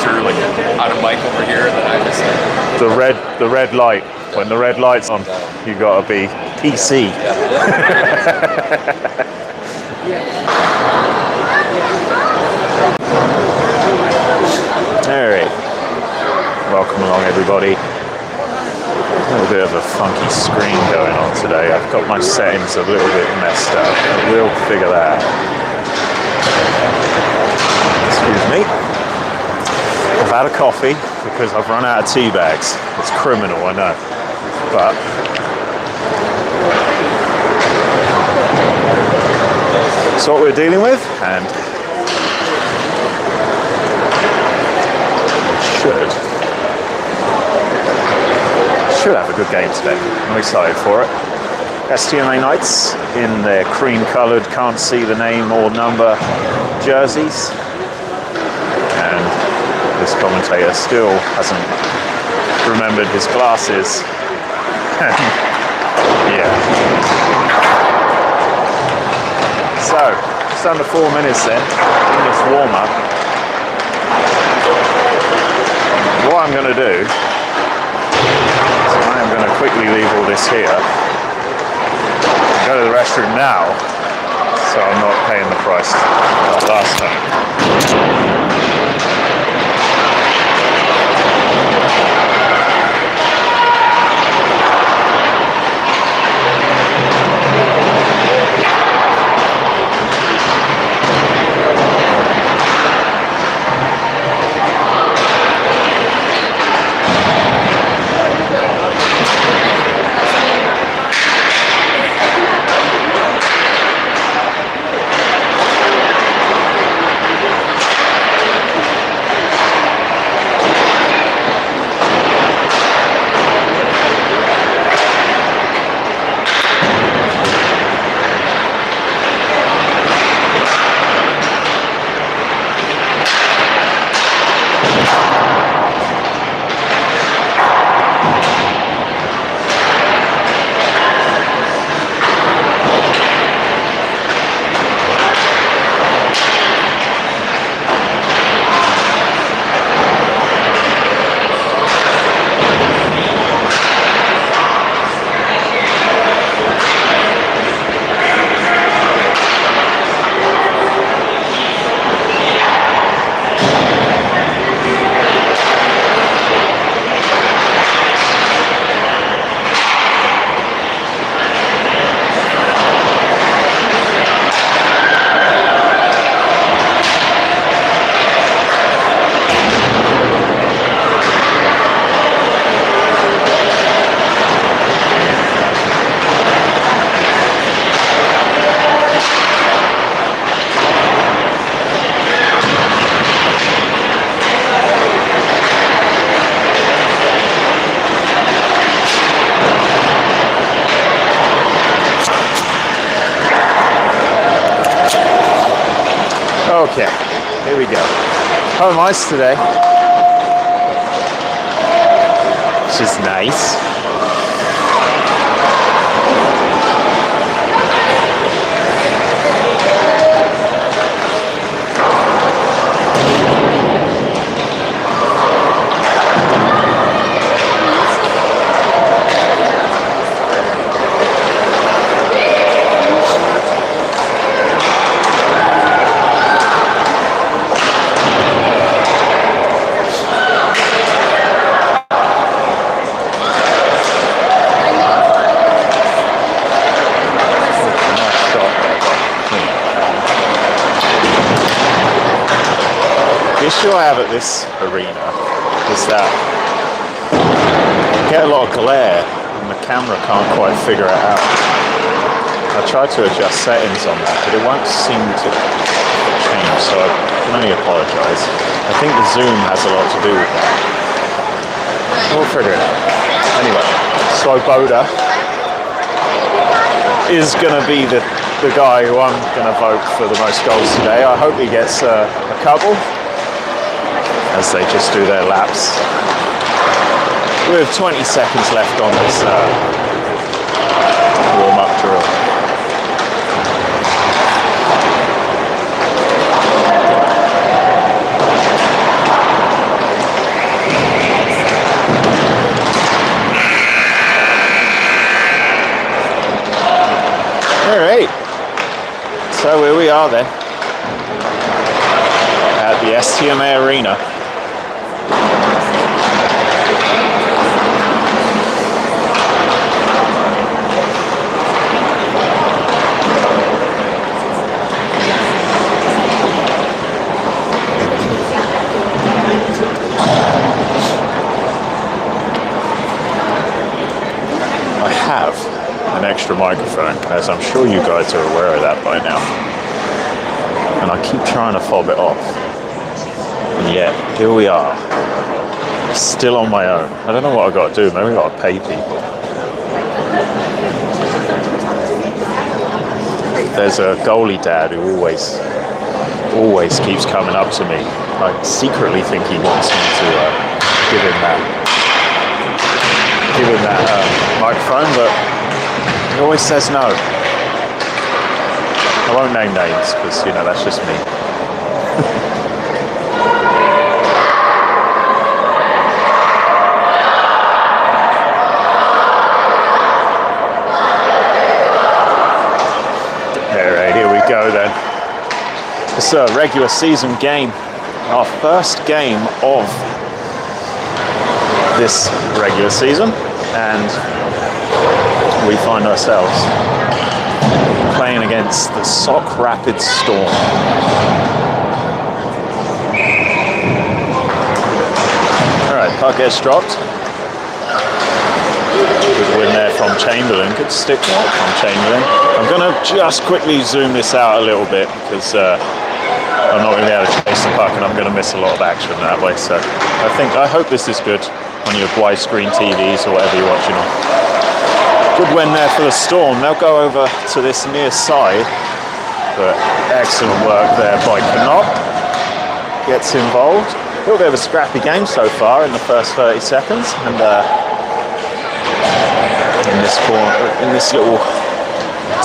through like on a mic over here, and then I just the red light. When the red light's on, you gotta be PC. Alright. Welcome along, everybody. A little bit of a funky screen going on today. I've got my settings a little bit messed up. We'll figure that out. Excuse me. I've had a coffee because I've run out of tea bags. It's criminal, I know. But that's what we're dealing with, and should have a good game today. I'm excited for it. STMA Knights in their cream-coloured, can't see the name or number jerseys, and this commentator still hasn't remembered his glasses. Yeah. So, just under 4 minutes then in this warm-up. What I'm going to do is I am going to quickly leave all this here, go to the restroom now, so I'm not paying the price like last time. Okay, here we go. Home ice today, which is nice. The issue I have at this arena is that I get a lot of glare and the camera can't quite figure it out. I tried to adjust settings on that, but it won't seem to change, so I can only apologise. I think the zoom has a lot to do with that. We'll figure it out. Anyway, Swoboda is going to be the guy who I'm going to vote for the most goals today. I hope he gets a couple, as they just do their laps. With 20 seconds left on this warm-up drill. here we are then at the STMA arena. I have an extra microphone, as I'm sure you guys are aware of that by now. And I keep trying to fob it off. And yet, here we are. Still on my own. I don't know what I've got to do. Maybe I've got to pay people. There's a goalie dad who always keeps coming up to me. I secretly think he wants me to give him that microphone, but he always says no. I won't name names because, you know, that's just me. Alright, here we go then. It's a regular season game. Our first game of this regular season, and we find ourselves playing against the Sauk Rapid Storm. Alright, puck gets dropped. Good win there from Chamberlain. Good stick work from Chamberlain. I'm going to just quickly zoom this out a little bit because I'm not going to be able to chase the puck and I'm going to miss a lot of action that way. So I hope this is good on your widescreen TVs or whatever you're watching on. Good win there for the Storm. They'll go over to this near side, but excellent work there by Knop. Gets involved. A little bit of a scrappy game so far in the first 30 seconds, and in this little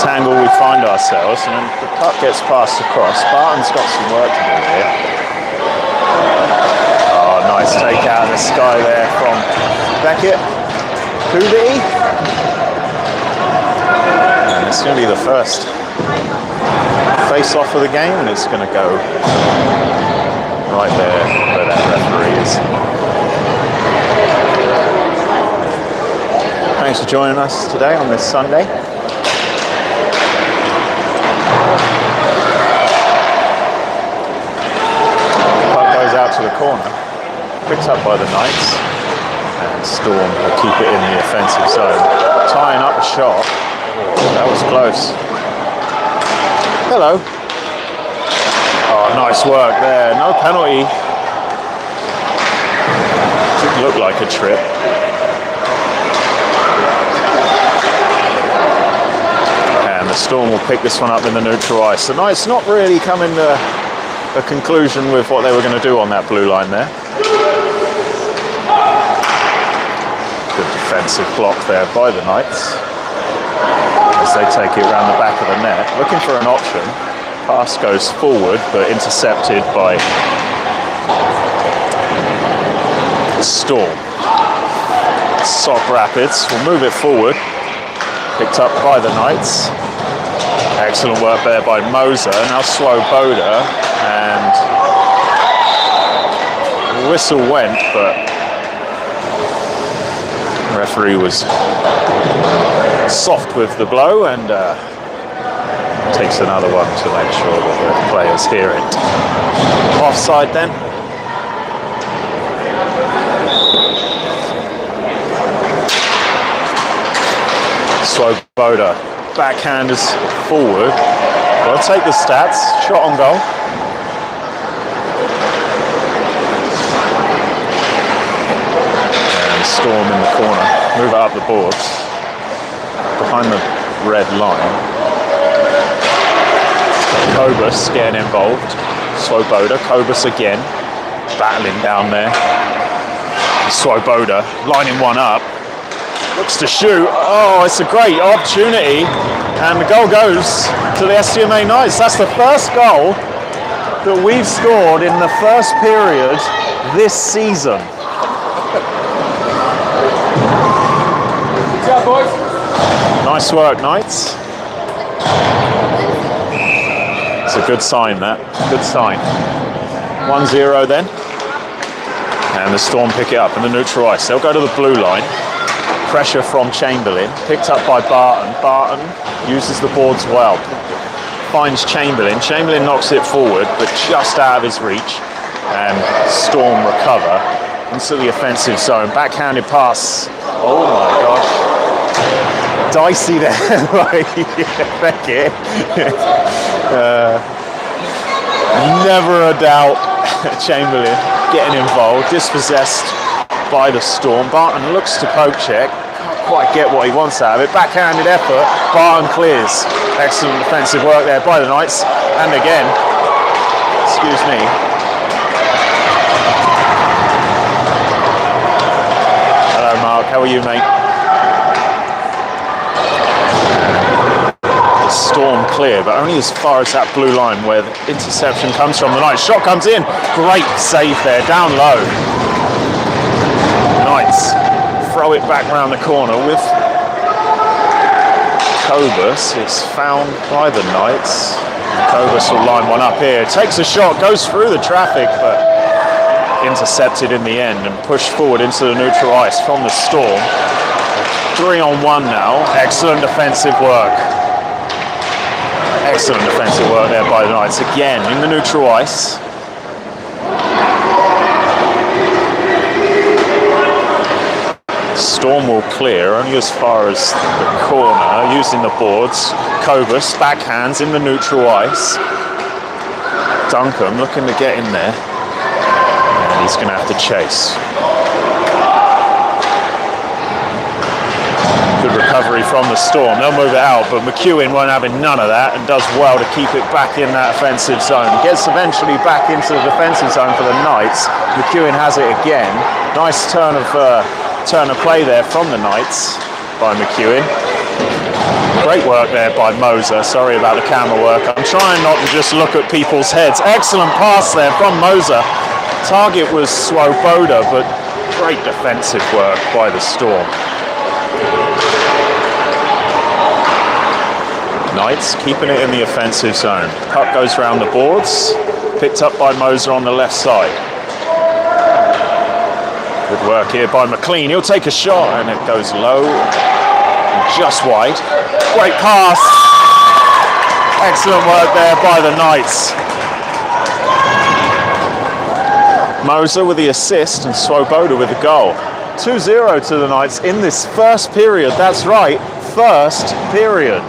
tangle we find ourselves, and then the puck gets passed across. Barton's got some work to do here. Oh, nice take out of the sky there from Beckett. Cooley. And it's going to be the first face-off of the game, and it's going to go right there where that referee is. Thanks for joining us today on this Sunday. To the corner, picked up by the Knights, and Storm will keep it in the offensive zone. Tying up a shot. That was close. Hello. Oh, nice work there. No penalty. Didn't look like a trip. And the Storm will pick this one up in the neutral ice. The Knights not really coming to a conclusion with what they were going to do on that blue line there. Good defensive block there by the Knights as they take it around the back of the net. Looking for an option. Pass goes forward but intercepted by Storm. Sauk Rapids will move it forward. Picked up by the Knights. Excellent work there by Moser. Now Swoboda. And the whistle went, but the referee was soft with the blow and takes another one to make sure that the players hear it. Offside then. Swoboda, backhanders forward. I'll take the stats. Shot on goal. Storm in the corner, move it up the boards, behind the red line. Kobus getting involved, Swoboda, Kobus again, battling down there. Swoboda lining one up, looks to shoot, oh it's a great opportunity, and the goal goes to the STMA Knights. That's the first goal that we've scored in the first period this season. Nice work, Knights. It's a good sign, that. Good sign. 1-0 then. And the Storm pick it up in the neutral ice. They'll go to the blue line. Pressure from Chamberlain. Picked up by Barton. Barton uses the boards well. Finds Chamberlain. Chamberlain knocks it forward, but just out of his reach. And Storm recover into the offensive zone. Backhanded pass. Oh my gosh. Dicey there by Beckett. Never a doubt Chamberlain getting involved. Dispossessed by the Storm. Barton looks to poke check. Can't quite get what he wants out of it. Backhanded effort. Barton clears. Excellent defensive work there by the Knights. And again, excuse me. Hello Mark, how are you mate? The Storm clear, but only as far as that blue line where the interception comes from. The Knights shot comes in. Great save there, down low. Knights throw it back round the corner with Cobus. It's found by the Knights. Cobus will line one up here. Takes a shot, goes through the traffic, but intercepted in the end and pushed forward into the neutral ice from the Storm. 3-on-1 now. Excellent defensive work. Excellent defensive work there by the Knights. Again, in the neutral ice. Storm will clear only as far as the corner, using the boards. Cobus, backhands in the neutral ice. Duncan looking to get in there. And he's going to have to chase. Good recovery from the Storm. They'll move it out, but McEwen won't have none of that and does well to keep it back in that offensive zone. Gets eventually back into the defensive zone for the Knights. McEwen has it again. Nice turn of play there from the Knights by McEwen. Great work there by Moser. Sorry about the camera work. I'm trying not to just look at people's heads. Excellent pass there from Moser. Target was Swoboda, but great defensive work by the Storm. Knights keeping it in the offensive zone. Puck goes round the boards. Picked up by Moser on the left side. Good work here by McLean. He'll take a shot and it goes low and just wide. Great pass. Excellent work there by the Knights. Moser with the assist and Swoboda with the goal. 2-0 to the Knights in this first period. That's right, first period.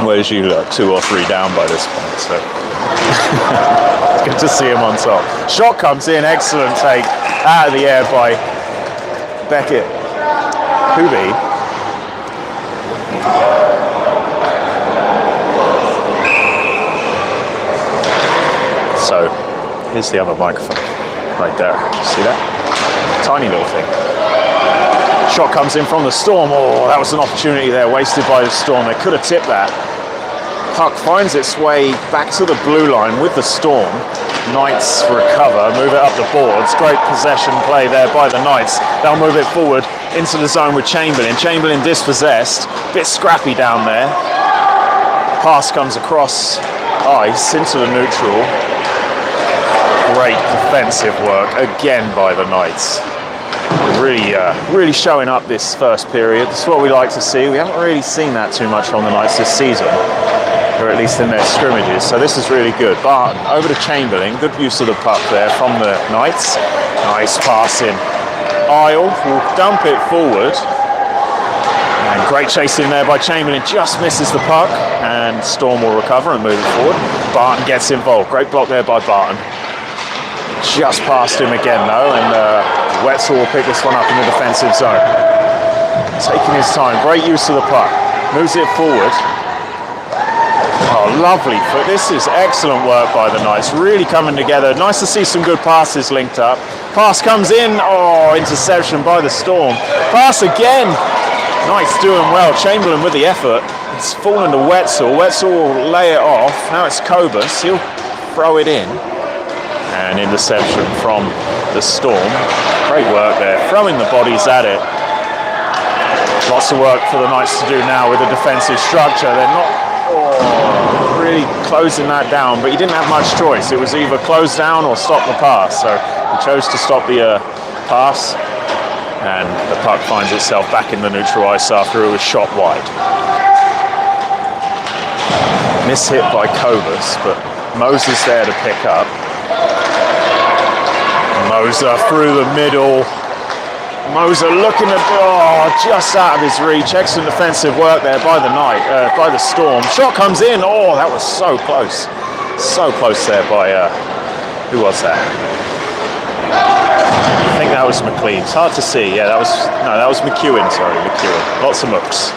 Whereas you look 2 or 3 down by this point, so it's good to see him on top. Shot comes in, excellent take out of the air by Beckett. Kubi. So here's the other microphone right there. See that? Tiny little thing. Shot comes in from the Storm. Oh, that was an opportunity there wasted by the Storm. They could have tipped that. Puck finds its way back to the blue line with the Storm. Knights recover, move it up the boards. Great possession play there by the Knights. They'll move it forward into the zone with Chamberlain. Chamberlain dispossessed, bit scrappy down there. Pass comes across ice into the neutral. Great defensive work again by the Knights. Really showing up this first period. This is what we like to see. We haven't really seen that too much from the Knights this season, or at least in their scrimmages, so this is really good. Barton over to Chamberlain, good use of the puck there from the Knights. Nice pass in. Isle will dump it forward, and great chasing there by Chamberlain, just misses the puck, and Storm will recover and move it forward. Barton gets involved, great block there by Barton. Just past him again though, and Wetzel will pick this one up in the defensive zone. Taking his time, great use of the puck, moves it forward. Oh, lovely foot. This is excellent work by the Knights. Really coming together. Nice to see some good passes linked up. Pass comes in. Oh, interception by the Storm. Pass again. Knights doing well. Chamberlain with the effort. It's fallen to Wetzel. Wetzel will lay it off. Now it's Cobus. He'll throw it in. And interception from the Storm. Great work there, throwing the bodies at it. Lots of work for the Knights to do now with the defensive structure. They're not really closing that down, but he didn't have much choice. It was either close down or stop the pass. So he chose to stop the pass, and the puck finds itself back in the neutral ice after it was shot wide. Miss hit by Kovas, but Moser's there to pick up. Moser through the middle. Moser looking at, just out of his reach. Excellent defensive work there by the by the Storm. Shot comes in. Oh, that was so close. So close there by, who was that? I think that was McLean. It's hard to see. Yeah, that was McEwen, sorry, McEwen. Lots of mooks.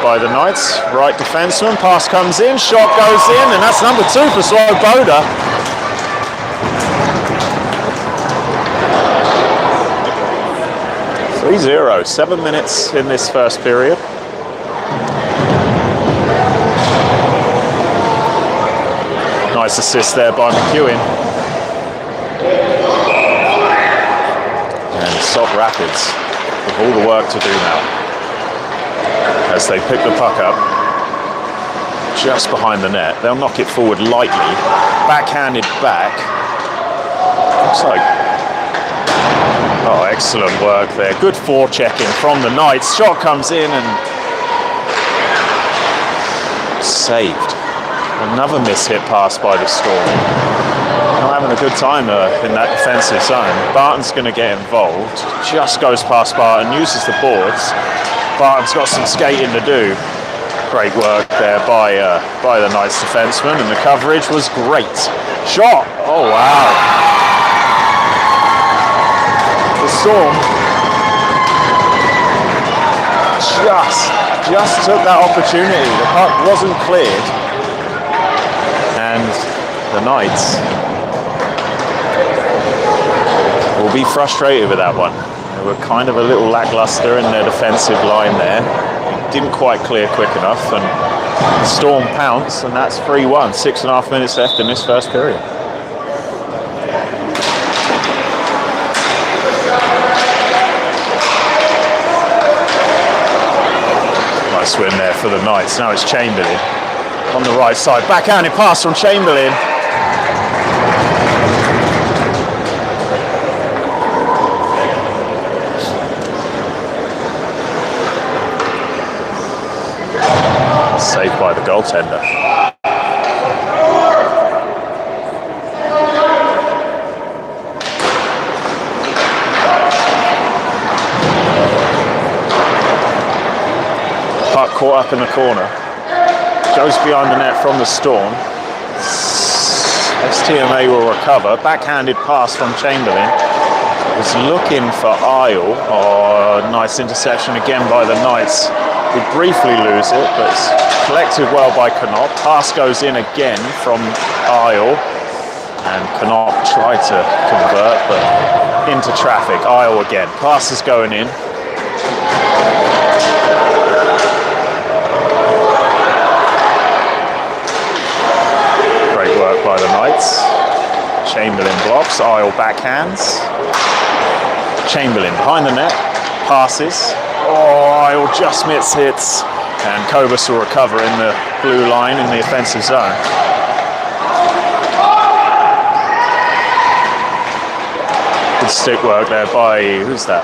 By the Knights, right defenseman, pass comes in, shot goes in, and that's number 2 for Swoboda. (3-0), 7 minutes in this first period. Nice assist there by McEwen. And Sauk Rapids with all the work to do now, as they pick the puck up just behind the net. They'll knock it forward lightly, backhanded back. Looks like, excellent work there. Good forechecking from the Knights. Shot comes in and saved. Another mishit pass by the Storm. Not having a good time in that defensive zone. Barton's going to get involved. Just goes past Barton, uses the boards. Barton's got some skating to do. Great work there by the Knights defenseman, and the coverage was great. Shot! Oh wow! The Storm just took that opportunity. The puck wasn't cleared, and the Knights will be frustrated with that one. They were kind of a little lackluster in their defensive line there. Didn't quite clear quick enough, and the Storm pounce, and that's 3-1. 6.5 minutes left in this first period. Nice win there for the Knights. Now it's Chamberlain on the right side. Backhanded pass from Chamberlain. Saved by the goaltender. Puck caught up in the corner. Goes behind the net from the Storm. STMA will recover. Backhanded pass from Chamberlain. Was looking for Isle. Oh, nice interception again by the Knights. We briefly lose it, but it's collected well by Knop. Pass goes in again from Isle, and Knop tried to convert, but into traffic. Isle again. Pass is going in. Great work by the Knights. Chamberlain blocks. Isle backhands. Chamberlain behind the net. Passes. Isle just missed hits, and Kovas will recover in the blue line in the offensive zone. Good stick work there by, who's that?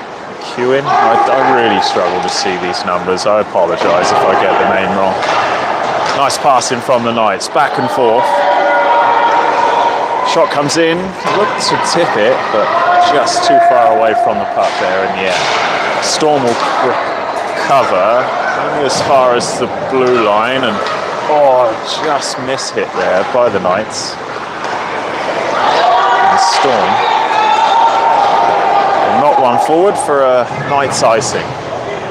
McEwen? I really struggle to see these numbers. I apologise if I get the name wrong. Nice passing from the Knights, back and forth. Shot comes in, looked to tip it, but just too far away from the puck there in the end. Storm will recover only as far as the blue line, and just mishit there by the Knights. And the Storm will knock one forward for a Knights icing.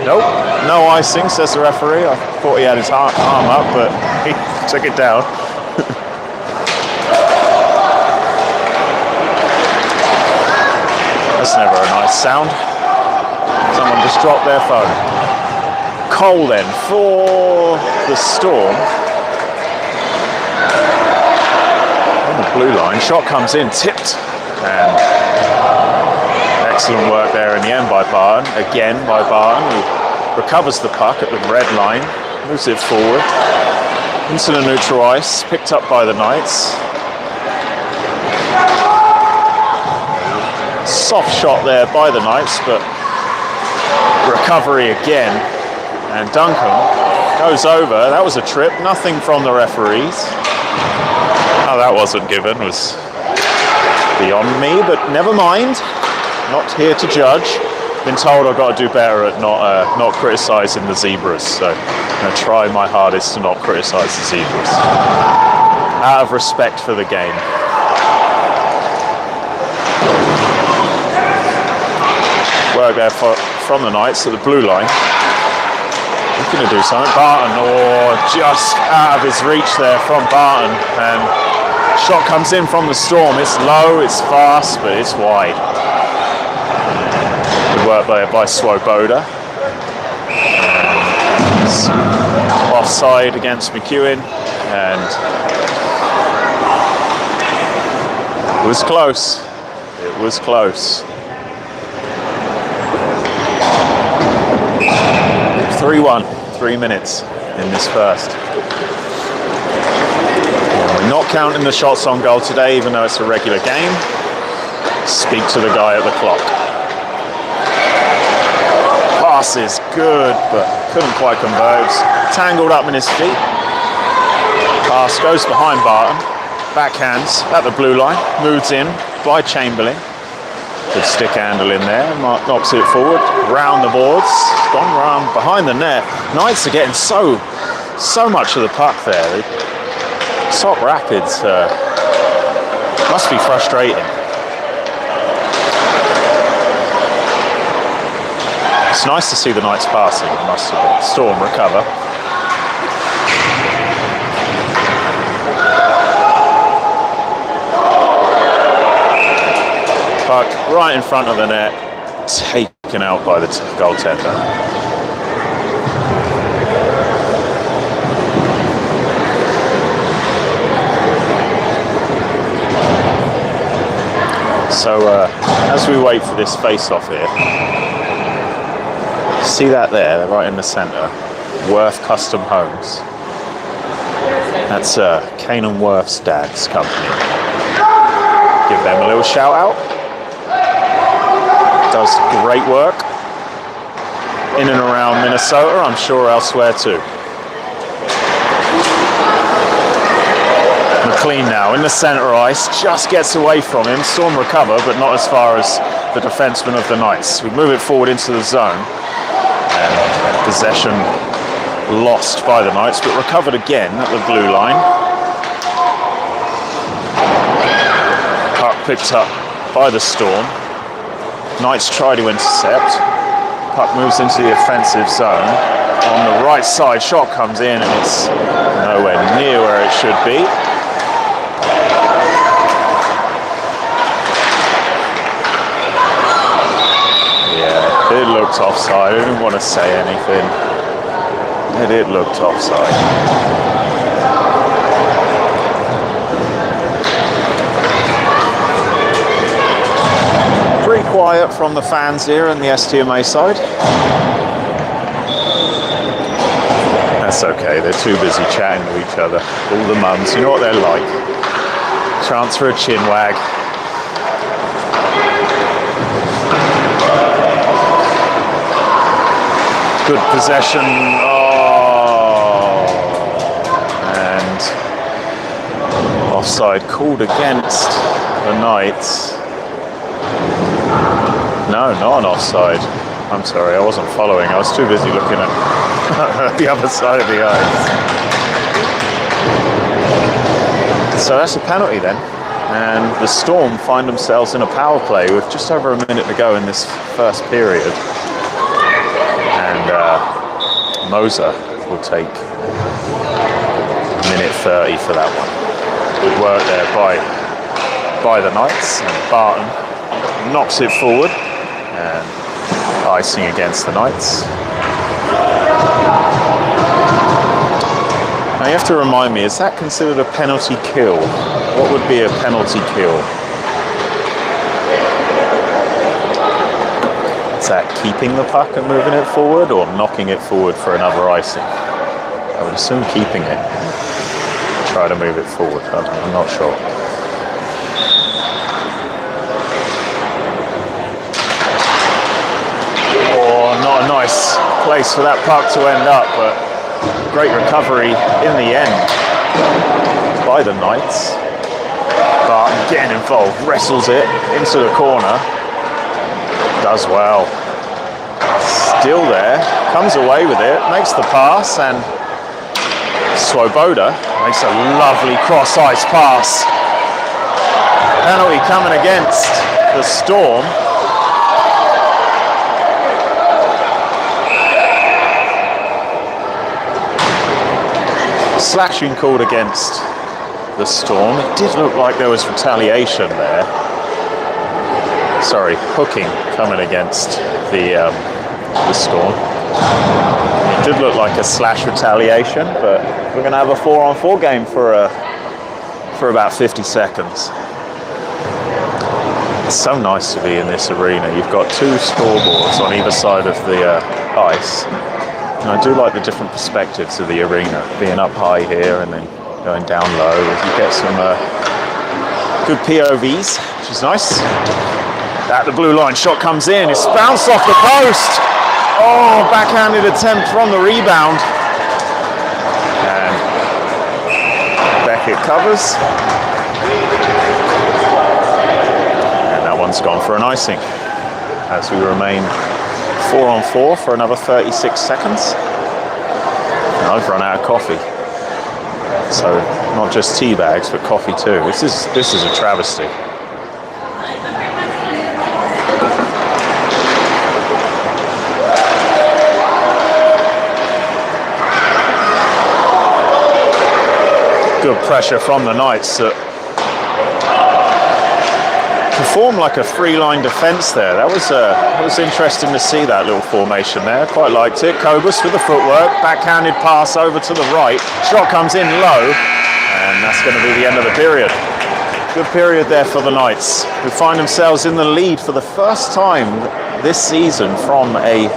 Nope, no icing, says the referee. I thought he had his arm up, but he took it down. That's never a nice sound. Someone just dropped their phone. pole then for the Storm. On the blue line, shot comes in, tipped, and excellent work there in the end by Barton. Again by Barton, who recovers the puck at the red line, moves it forward into the neutral ice, picked up by the Knights. Soft shot there by the Knights, but recovery again. And Duncan goes over. That was a trip. Nothing from the referees. How that wasn't given was beyond me, but never mind. Not here to judge. Been told I've got to do better at not criticising the zebras, so I'm going to try my hardest to not criticise the zebras. Out of respect for the game. Work there from the Knights to the blue line. He's going to do something. Barton, or just out of his reach there from Barton. And shot comes in from the Storm. It's low, it's fast, but it's wide. Good work there by Swoboda. Offside against McEwen. And it was close. It was close. 3-1, 3 minutes in this first. We're not counting the shots on goal today, even though it's a regular game. Speak to the guy at the clock. Pass is good, but couldn't quite convert. Tangled up in his feet. Pass goes behind Barton. Backhands at the blue line. Moves in by Chamberlain. Good stick handle in there. Mark knocks it forward. Round the boards. Gone round behind the net. Knights are getting so much of the puck there. Sauk Rapids must be frustrating. It's nice to see the Knights passing. It must have been. Storm recover. Puck right in front of the net, taken out by the goaltender. So as we wait for this face-off here, see that there, right in the centre, Worth Custom Homes. That's Kane & Worth's dad's company. Give them a little shout out. Does great work in and around Minnesota, I'm sure elsewhere too. McLean now in the centre ice, just gets away from him. Storm recover, but not as far as the defenseman of the Knights. We move it forward into the zone. And possession lost by the Knights, but recovered again at the blue line. Puck picked up by the Storm. Knights try to intercept. Puck moves into the offensive zone. On the right side, shot comes in and it's nowhere near where it should be. Yeah, it looked offside. I didn't want to say anything. It looked offside. Pretty quiet from the fans here on the STMA side. That's okay, they're too busy chatting to each other. All the mums, you know what they're like. Chance for a chin wag. Good possession. Oh, and offside called against the Knights. No, not an offside. I'm sorry, I wasn't following. I was too busy looking at the other side of the ice. So that's a penalty then. And the Storm find themselves in a power play with just over a minute to go in this first period. And Moser will take minute 30 for that one. Good work there by the Knights. And Barton knocks it forward. And icing against the Knights. Now you have to remind me, is that considered a penalty kill? What would be a penalty kill? Is that keeping the puck and moving it forward, or knocking it forward for another icing? I would assume keeping it. Try to move it forward. I'm not sure. Oh, not a nice place for that puck to end up, but great recovery in the end by the Knights. But getting involved, wrestles it into the corner. Does well. Still there, comes away with it, makes the pass, and Swoboda makes a lovely cross-ice pass. Penalty coming against the Storm. Slashing called against the Storm. It did look like there was retaliation there. Sorry, hooking coming against the Storm. It did look like a slash retaliation, but we're going to have a 4-on-4 game for about 50 seconds. It's so nice to be in this arena. You've got two scoreboards on either side of the ice. And I do like the different perspectives of the arena, being up high here and then going down low. You get some good POVs, which is nice. At the blue line, shot comes in, it's bounced off the post. Oh, backhanded attempt from the rebound. And Beckett covers. And that one's gone for an icing as we remain 4-on-4 for another 36 seconds. And I've run out of coffee. So not just tea bags, but coffee too. This is a travesty. Good pressure from the Knights that performed like a three-line defence there. That was interesting to see that little formation there. Quite liked it. Kobus with the footwork, backhanded pass over to the right. Shot comes in low, and that's going to be the end of the period. Good period there for the Knights, who find themselves in the lead for the first time this season from a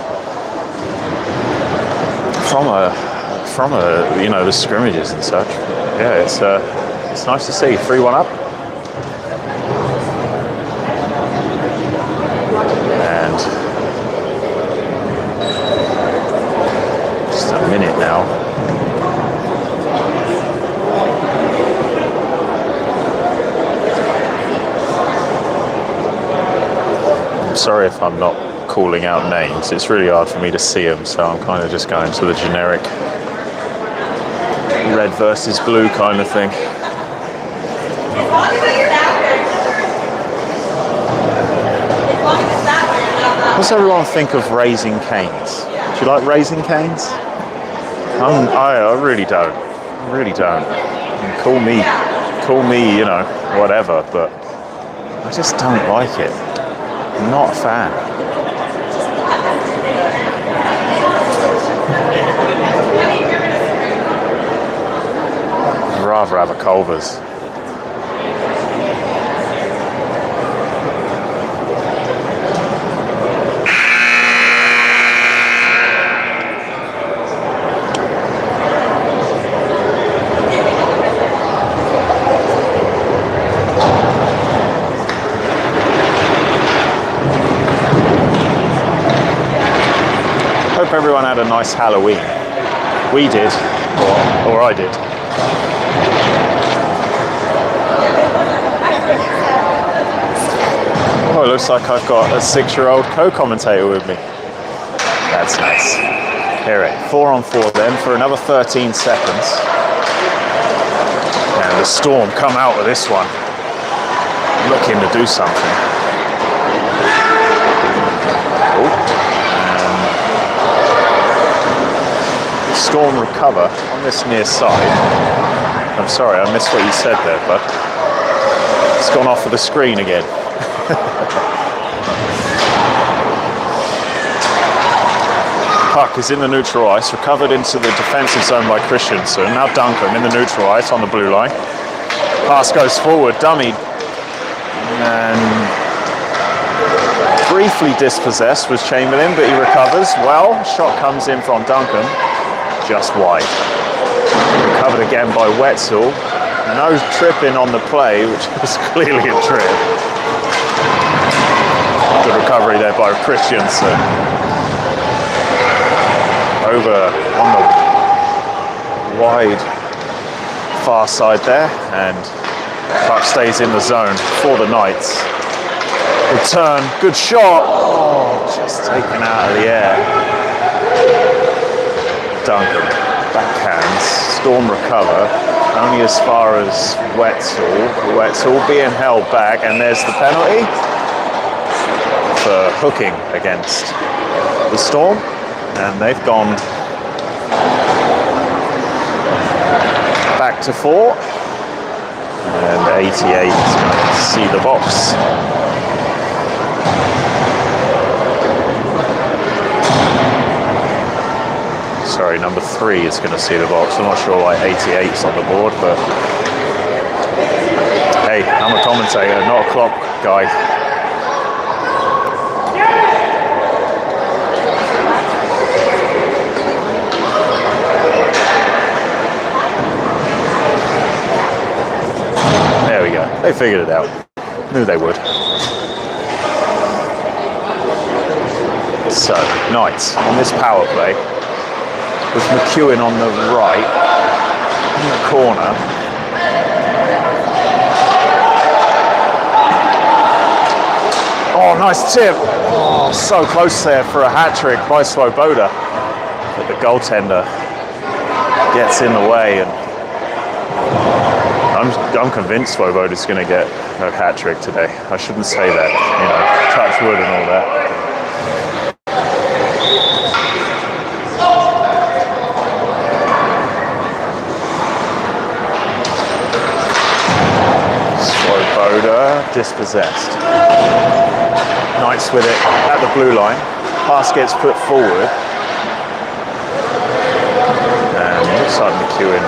you know, the scrimmages and such. Yeah, it's nice to see. 3-1 up. And just a minute now. I'm sorry if I'm not calling out names. It's really hard for me to see them, so I'm kind of just going to the generic red versus blue kind of thing. What's everyone think of Raising Cane's? Do you like Raising Cane's? I really don't. I really don't. Call me, you know, whatever, but I just don't like it. I'm not a fan. I'd rather have a Culver's. Hope everyone had a nice Halloween. We did, or I did. Oh, it looks like I've got a 6-year-old co-commentator with me. That's nice. Here it, 4-on-4 then for another 13 seconds. And the Storm come out with this one, looking to do something. Storm recover on this near side. I'm sorry, I missed what you said there, but it's gone off of the screen again. Puck is in the neutral ice, recovered into the defensive zone by Christensen. Now Duncan in the neutral ice on the blue line. Pass goes forward, dummied, and briefly dispossessed was Chamberlain, but he recovers well. Shot comes in from Duncan, just wide. Recovered again by Wetzel. No tripping on the play, which was clearly a trip. Good recovery there by Christensen. Over on the wide far side there, and puck stays in the zone for the Knights. Return, good shot. Oh, just taken out of the air. Duncan, backhands, Storm recover, only as far as Wetzel. Wetzel being held back, and there's the penalty for hooking against the Storm. And they've gone back to 4. And 88 is going to see the box. Sorry, number 3 is going to see the box. I'm not sure why 88 is on the board, but hey, I'm a commentator, not a clock guy. They figured it out. Knew they would. So, Knights on this power play with McEwen on the right, in the corner. Oh, nice tip. Oh, so close there for a hat-trick by Swoboda. But the goaltender gets in the way, and I'm convinced Swoboda's going to get a hat-trick today. I shouldn't say that, you know, touch wood and all that. Swoboda dispossessed. Knights with it at the blue line. Pass gets put forward. And looks like McEwen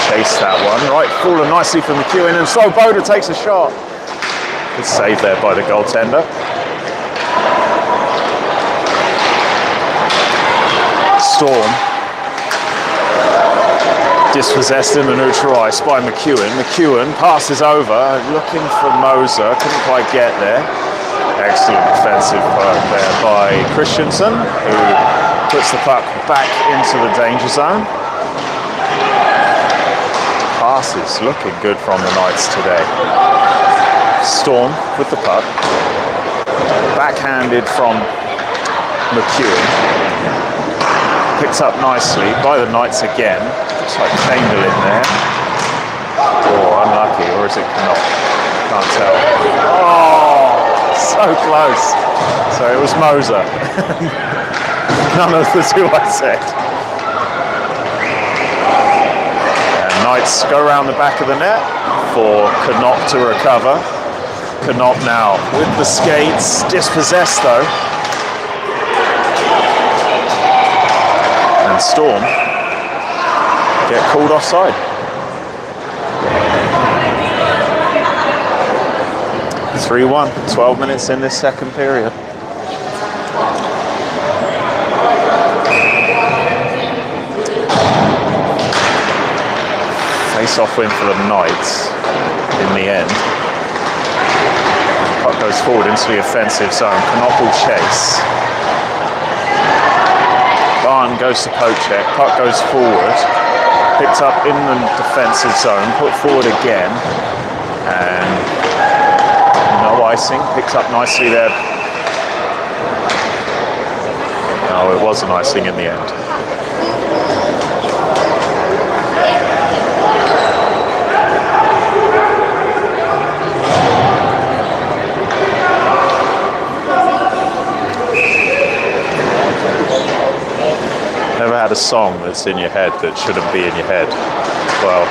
chase that one, right, fallen nicely from McEwen, and Swoboda takes a shot. Good save there by the goaltender. Storm dispossessed in the neutral ice by McEwen. McEwen passes over, looking for Moser, couldn't quite get there. Excellent defensive work there by Christensen, who puts the puck back into the danger zone. Passes looking good from the Knights today. Storm with the puck. Backhanded from McEwen. Picked up nicely by the Knights again. Looks like Chamberlain there. Oh, unlucky, or is it not? Can't tell. Oh, so close. So it was Moser. None of the two I said. Knights go around the back of the net for Knop to recover. Knop now with the skates, dispossessed though. And Storm get called offside. 3-1, 12 minutes in this second period. Face-off win for the Knights in the end. Puck goes forward into the offensive zone. Knop will chase. Barn goes to poke check. Puck goes forward. Picked up in the defensive zone. Put forward again. And no icing. Picked up nicely there. No, it was an icing in the end. Never had a song that's in your head that shouldn't be in your head. Well,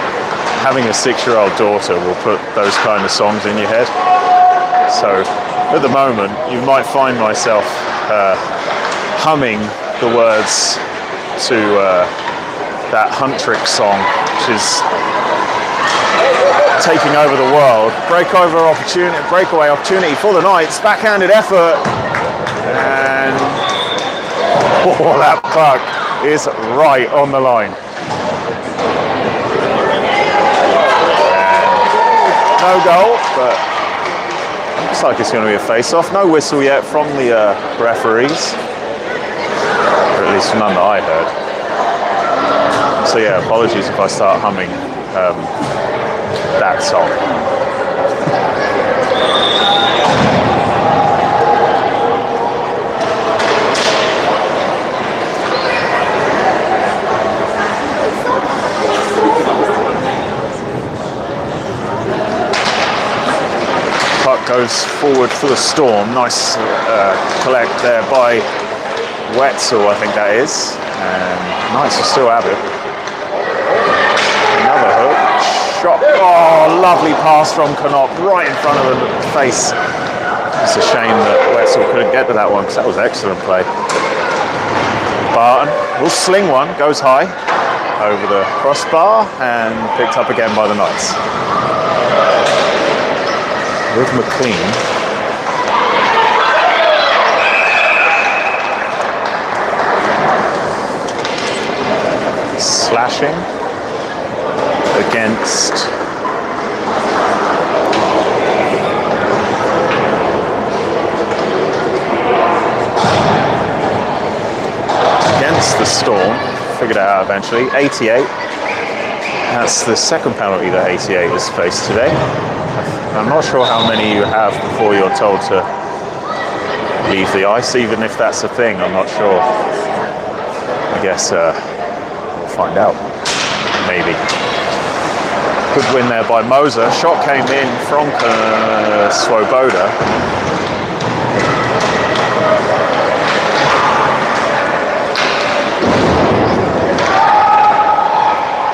having a 6-year-old daughter will put those kind of songs in your head. So at the moment, you might find myself humming the words to that Huntrick song, which is taking over the world. Breakaway opportunity for the Knights. Backhanded effort, and that puck is right on the line. And no goal, but looks like it's going to be a face-off. No whistle yet from the referees, or at least none that I heard. So yeah, apologies if I start humming that song. Puck goes forward for the Storm. Nice collect there by Wetzel, I think that is. And Knights will still have it. Another hook. Shot. Oh, lovely pass from Knop right in front of the face. It's a shame that Wetzel couldn't get to that one, because that was excellent play. Barton will sling one, goes high over the crossbar and picked up again by the Knights. With McLean. Slashing against the Storm. Figured it out eventually. 88. That's the second penalty that 88 has faced today. I'm not sure how many you have before you're told to leave the ice, even if that's a thing. I'm not sure. I guess we'll find out. Maybe. Good win there by Moser. Shot came in from Swoboda.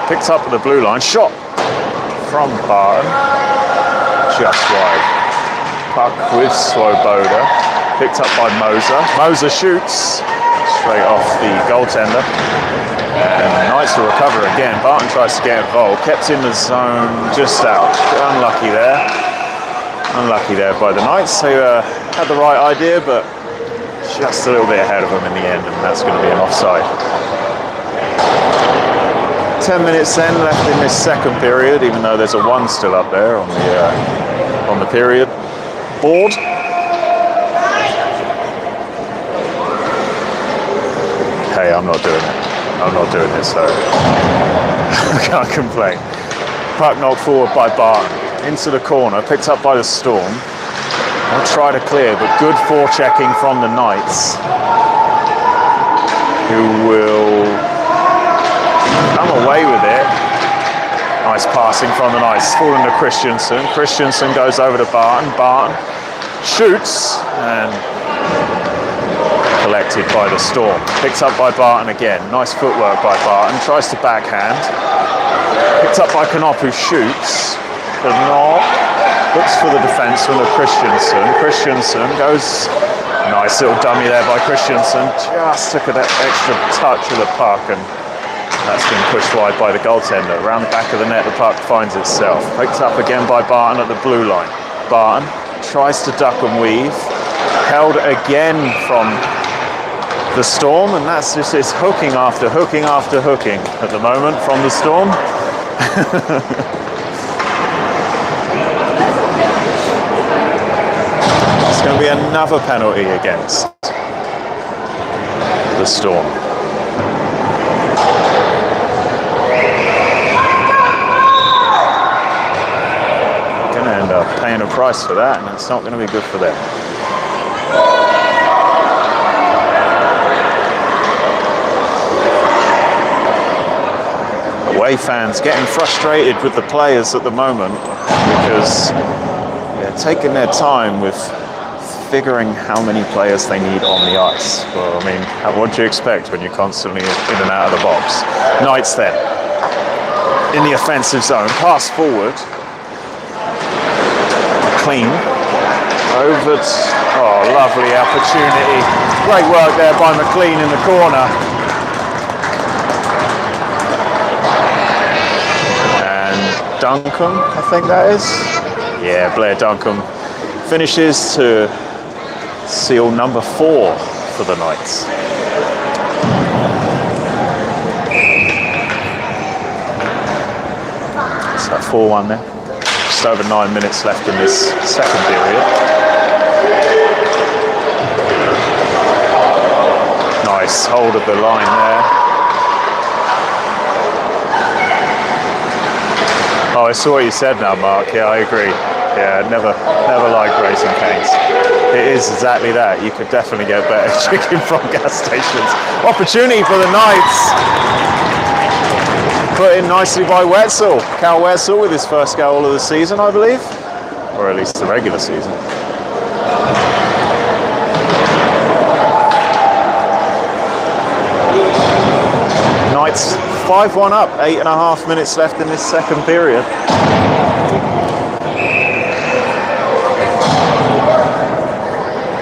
Picked up at the blue line. Shot from Barton. Just wide. Puck with Swoboda. Picked up by Moser. Moser shoots straight off the goaltender. And the Knights will recover again. Barton tries to get involved. Kept in the zone, just out. Unlucky there. Unlucky there by the Knights. They had the right idea, but just a little bit ahead of them in the end, and that's going to be an offside. 10 minutes then left in this second period, even though there's a 1 still up there on the period board. Hey, I'm not doing it. I'm not doing this, so I can't complain. Puck knocked forward by Barton into the corner, picked up by the Storm. I'll try to clear, but good forechecking from the Knights, who will come away with it. Nice passing from the Knights. Falling to Christensen. Christensen goes over to Barton. Barton shoots and collected by the Storm. Picked up by Barton again. Nice footwork by Barton. Tries to backhand. Picked up by Knop, who shoots. Knop looks for the defenseman of Christensen. Christensen goes. Nice little dummy there by Christensen. Just took an extra touch of the puck, and that's been pushed wide by the goaltender. Around the back of the net, the puck finds itself. Picked up again by Barton at the blue line. Barton tries to duck and weave. Held again from the Storm, and that's just this hooking after hooking after hooking at the moment from the Storm. It's going to be another penalty against the Storm. Going to end up paying a price for that, and it's not going to be good for them. Away fans getting frustrated with the players at the moment because they're taking their time with figuring how many players they need on the ice. Well, I mean, what do you expect when you're constantly in and out of the box? Knights then, in the offensive zone, pass forward. Clean Over to, oh, lovely opportunity. Great work there by McLean in the corner. And Duncombe, I think that is. Yeah, Blair Duncombe finishes to seal number 4 for the Knights. So 4-1 there. Just over 9 minutes left in this second period. Nice hold of the line there. Oh, I saw what you said now, Mark. Yeah, I agree. Yeah, never liked Raising Cane's. It is exactly that. You could definitely get better chicken from gas stations. Opportunity for the Knights. Put in nicely by Wetzel. Cal Wetzel with his first goal of the season, I believe. Or at least the regular season. Knights 5-1 up, 8.5 minutes left in this second period.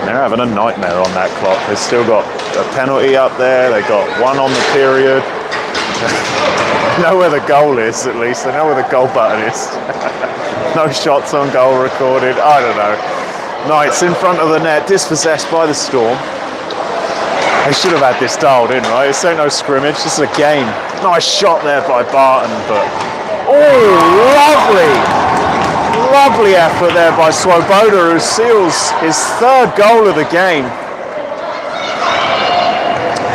They're having a nightmare on that clock. They've still got a penalty up there. They've got one on the period. Know where the goal is, at least. They know where the goal button is. No shots on goal recorded. I don't know. Knights in front of the net, dispossessed by the Storm. They should have had this dialed in, right? This ain't no scrimmage, this is a game. Nice shot there by Barton, but... Oh, lovely! Lovely effort there by Swoboda, who seals his 3rd goal of the game.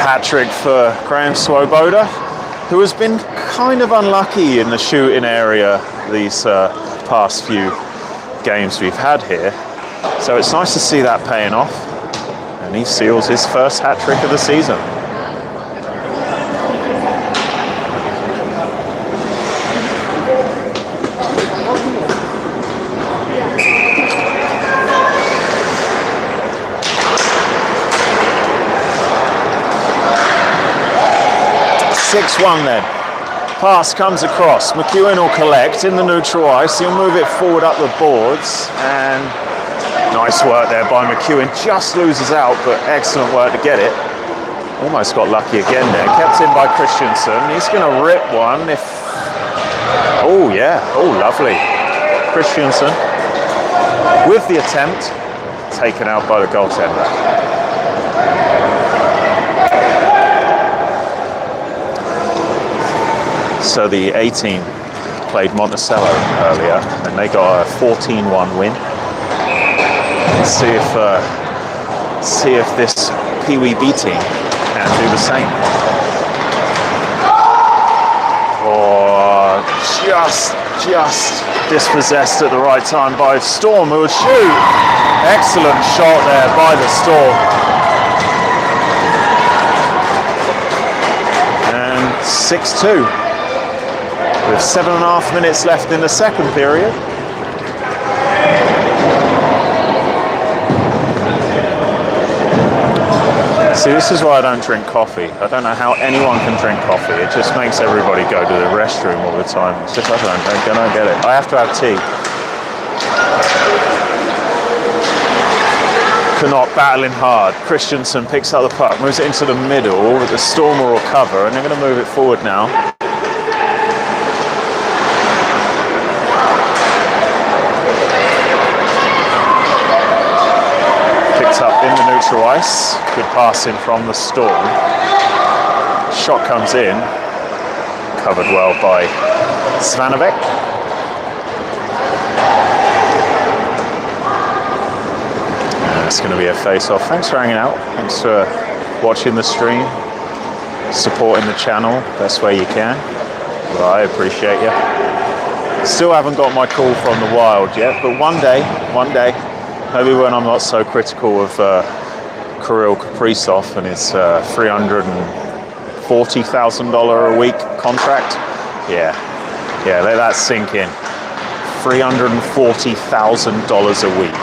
Hat-trick for Graham Swoboda, who has been kind of unlucky in the shooting area these past few games we've had here. So it's nice to see that paying off. And he seals his first hat-trick of the season. (6-1) then. Pass comes across. McEwen will collect in the neutral ice. He'll move it forward up the boards. And nice work there by McEwen. Just loses out, but excellent work to get it. Almost got lucky again there. Kept in by Christensen. He's going to rip one if... Oh, yeah. Oh, lovely. Christensen with the attempt. Taken out by the goaltender. So the A-team played Monticello earlier, and they got a 14-1 win. Let's see if this Pee Wee B team can do the same. Oh, just dispossessed at the right time by Storm, who would shoot. Excellent shot there by the Storm. And 6-2. With 7.5 minutes left in the second period. See, this is why I don't drink coffee. I don't know how anyone can drink coffee. It just makes everybody go to the restroom all the time. It's just, I don't get it. I have to have tea. Connaught battling hard. Christensen picks up the puck, moves it into the middle. The Storm will recover, and they're going to move it forward now. Up in the neutral ice. Good pass in from the Storm. Shot comes in. Covered well by Svanovec. And it's going to be a face-off. Thanks for hanging out. Thanks for watching the stream. Supporting the channel best way you can. Well, I appreciate you. Still haven't got my call from the Wild yet, but one day, maybe when I'm not so critical of Kirill Kaprizov and his $340,000 a week contract. Yeah, let that sink in. $340,000 a week.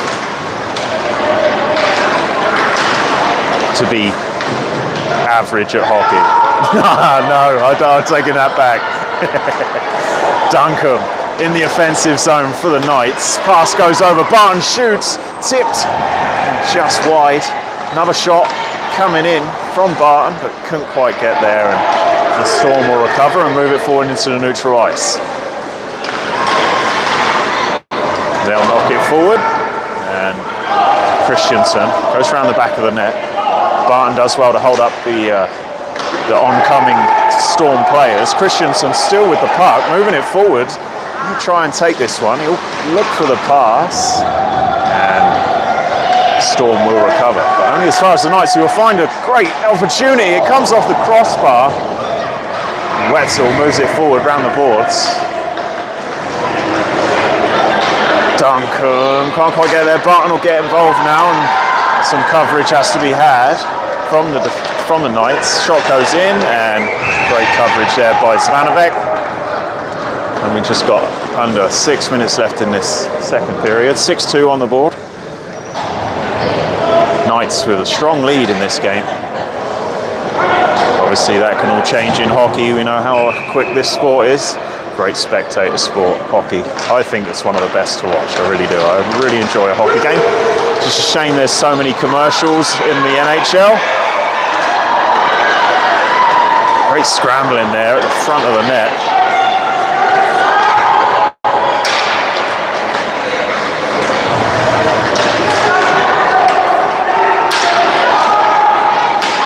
To be average at hockey. No, I'm taking that back. Duncombe in the offensive zone for the Knights. Pass goes over, Barton shoots, tipped just wide. Another shot coming in from Barton, but couldn't quite get there, and the Storm will recover and move it forward into the neutral ice. They'll knock it forward, and Christensen goes around the back of the net. Barton does well to hold up the oncoming Storm players. Christensen still with the puck, moving it forward. He'll try and take this one. He'll look for the pass, and Storm will recover. But only as far as the Knights, who will find a great opportunity. It comes off the crossbar. Wetzel moves it forward round the boards. Duncan can't quite get there. Barton will get involved now, and some coverage has to be had from the Knights. Shot goes in, and great coverage there by Zvanovic. And we just got under 6 minutes left in this second period. 6-2 on the board. Knights with a strong lead in this game. Obviously that can all change in hockey. We know how quick this sport is. Great spectator sport, hockey. I think it's one of the best to watch, I really do. I really enjoy a hockey game. Just a shame there's so many commercials in the NHL. Great scrambling there at the front of the net.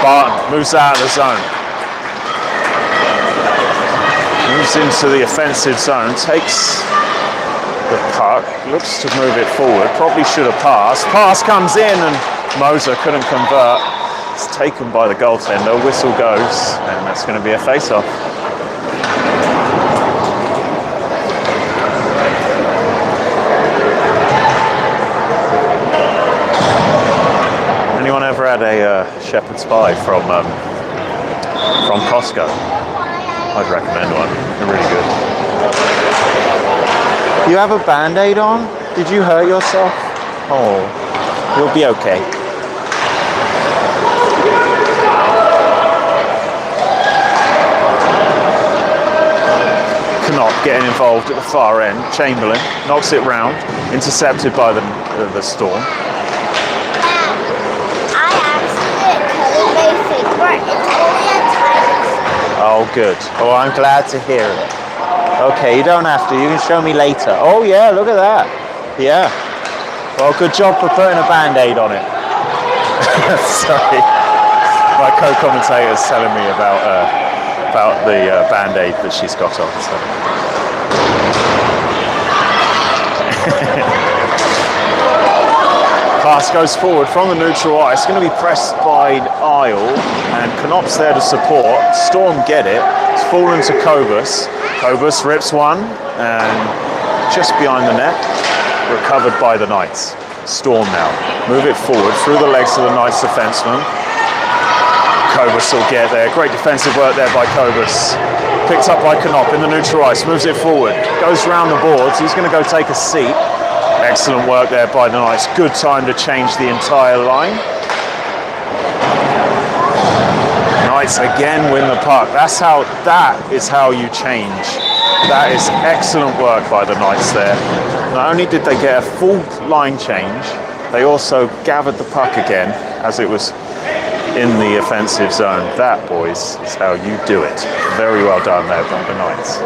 Barton moves out of the zone. Moves into the offensive zone, takes the puck, looks to move it forward, probably should have passed. Pass comes in, and Moser couldn't convert. It's taken by the goaltender, whistle goes, and that's going to be a face-off. Anyone ever had a shepherd's pie from Costco? I'd recommend one. They're really good. You have a Band-Aid on? Did you hurt yourself? Oh, you'll be okay. Knott getting involved at the far end. Chamberlain knocks it round, intercepted by the Storm. Oh, good. Oh, I'm glad to hear it. Okay, you don't have to. You can show me later. Oh, yeah, look at that. Yeah. Well, good job for putting a Band-Aid on it. Sorry. My co-commentator's telling me about the Band-Aid that she's got on. So. Pass goes forward from the neutral ice. It's going to be pressed by Isle, and Knott's there to support. Storm get it. It's fallen to Kobus. Kobus rips one, and just behind the net, recovered by the Knights. Storm now move it forward through the legs of the Knights defenseman. Kobus will get there. Great defensive work there by Kobus. Picked up by Knott in the neutral ice. Moves it forward. Goes round the boards. He's going to go take a seat. Excellent work there by the Knights. Good time to change the entire line. Knights again win the puck. That is how you change. That is excellent work by the Knights there. Not only did they get a full line change, they also gathered the puck again as it was in the offensive zone. That, boys, is how you do it. Very well done there by the Knights.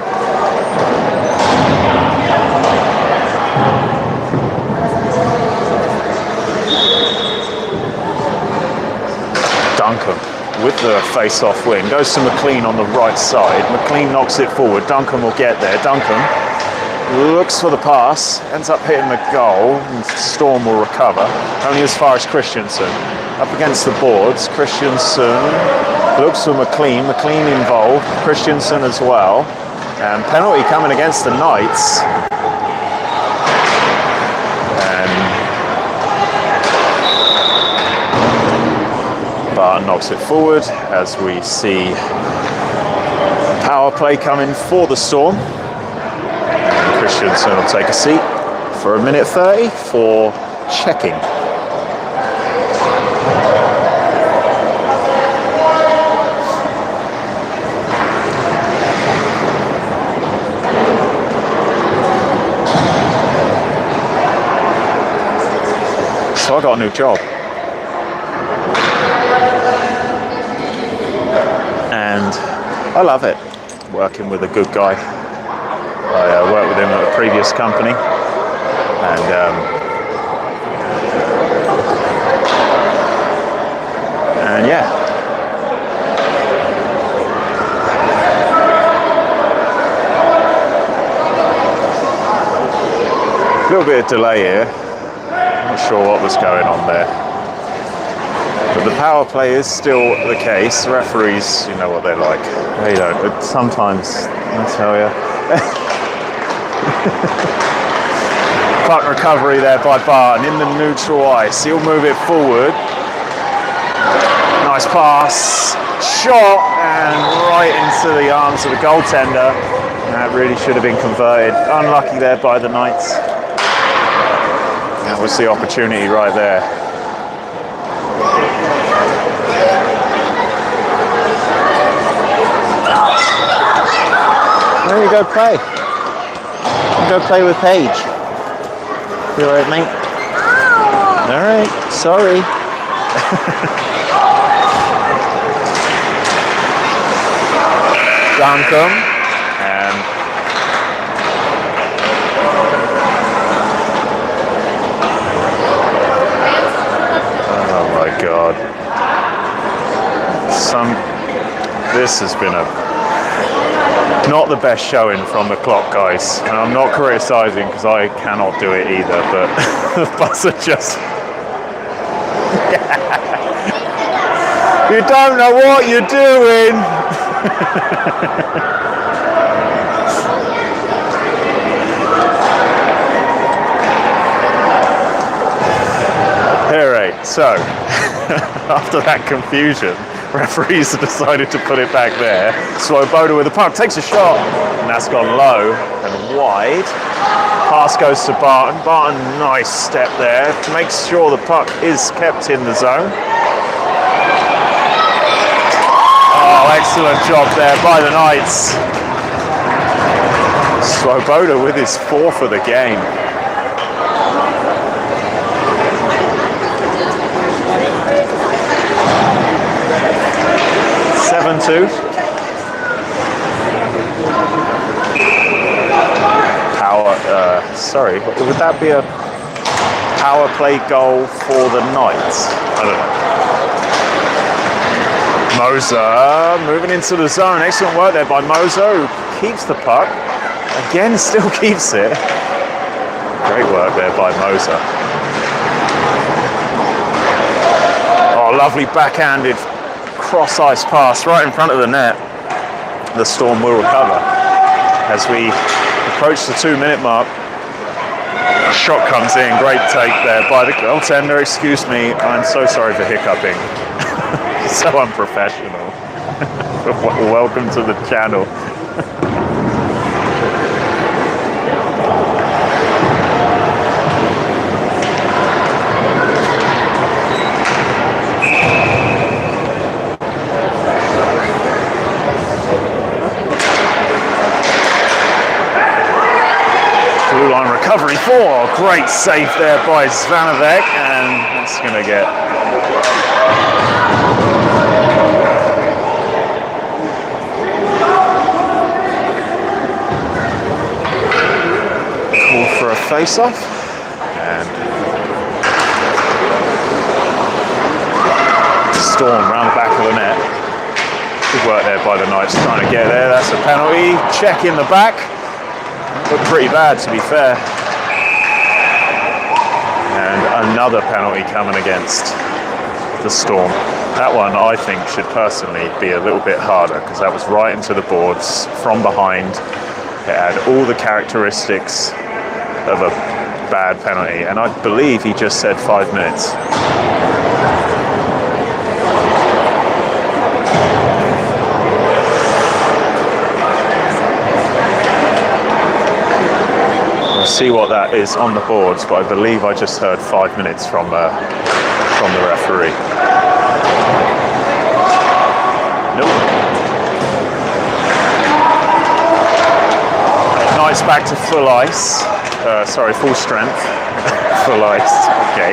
Duncan with the face-off win goes to McLean on the right side. McLean knocks it forward. Duncan will get there. Duncan looks for the pass, ends up hitting the goal, and Storm will recover. Only as far as Christensen. Up against the boards. Christensen looks for McLean. McLean involved. Christensen as well. And penalty coming against the Knights. Barton knocks it forward as we see power play coming for the Storm. And Christensen will take a seat for 1:30 for checking. So I got a new job. And I love it, working with a good guy. I worked with him at a previous company. And yeah. A little bit of delay here. Not sure what was going on there. But the power play is still the case. Referees, you know what they're like. They don't. But sometimes, I tell you. Puck recovery there by Barton in the neutral ice. He'll move it forward. Nice pass. Shot and right into the arms of the goaltender. That really should have been converted. Unlucky there by the Knights. That was the opportunity right there. There you go, play. Go play with Paige. You alright, mate? Alright, sorry. Duncombe. And oh my god. This has been not the best showing from the clock, guys. And I'm not criticising because I cannot do it either, but the buzzer just... You don't know what you're doing! Alright, so after that confusion, referees have decided to put it back there. Swoboda with the puck, takes a shot, and that's gone low and wide. Pass goes to Barton. Barton, nice step there. Makes sure the puck is kept in the zone. Oh, excellent job there by the Knights. Swoboda with his fourth of the game. Sorry, would that be a power play goal for the Knights? I don't know. Moser moving into the zone. Excellent work there by Moser, who keeps the puck. Again, still keeps it. Great work there by Moser. Oh, lovely backhanded cross-ice pass right in front of the net. The Storm will recover as we approach the 2-minute mark. A shot comes in, great take there by the goaltender. Excuse me, I'm so sorry for hiccuping. So unprofessional. Welcome to the channel. Recovery for, great save there by Zvanovec, and that's going to get called for a face-off, and Storm round the back of the net. Good work there by the Knights trying to get there. That's a penalty. Check in the back. Looked pretty bad, to be fair. And another penalty coming against the Storm. That one, I think, should personally be a little bit harder because that was right into the boards from behind. It had all the characteristics of a bad penalty, and I believe he just said 5 minutes. See what that is on the boards, but I believe I just heard 5 minutes from the referee. Nope. Knights back to full ice. Sorry, full strength. full ice. Okay.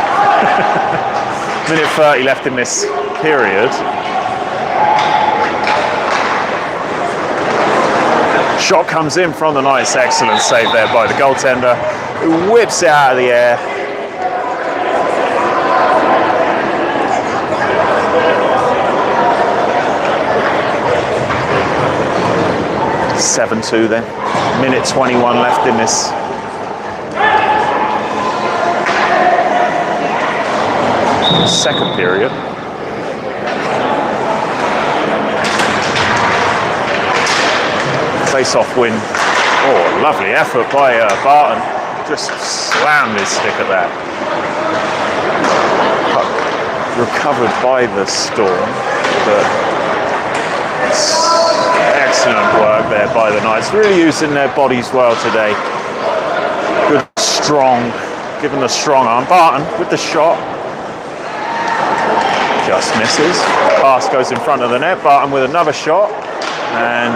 Minute 30 left in this period. Shot comes in from the Knights. Excellent save there by the goaltender, who whips it out of the air. (7-2) then. Minute 21 left in this. Second period. Face-off win. Oh, lovely effort by Barton. Just slammed his stick at that. Recovered by the Storm, but excellent work there by the Knights. Really using their bodies well today. Good, strong, given the strong arm. Barton with the shot. Just misses. Pass goes in front of the net. Barton with another shot. And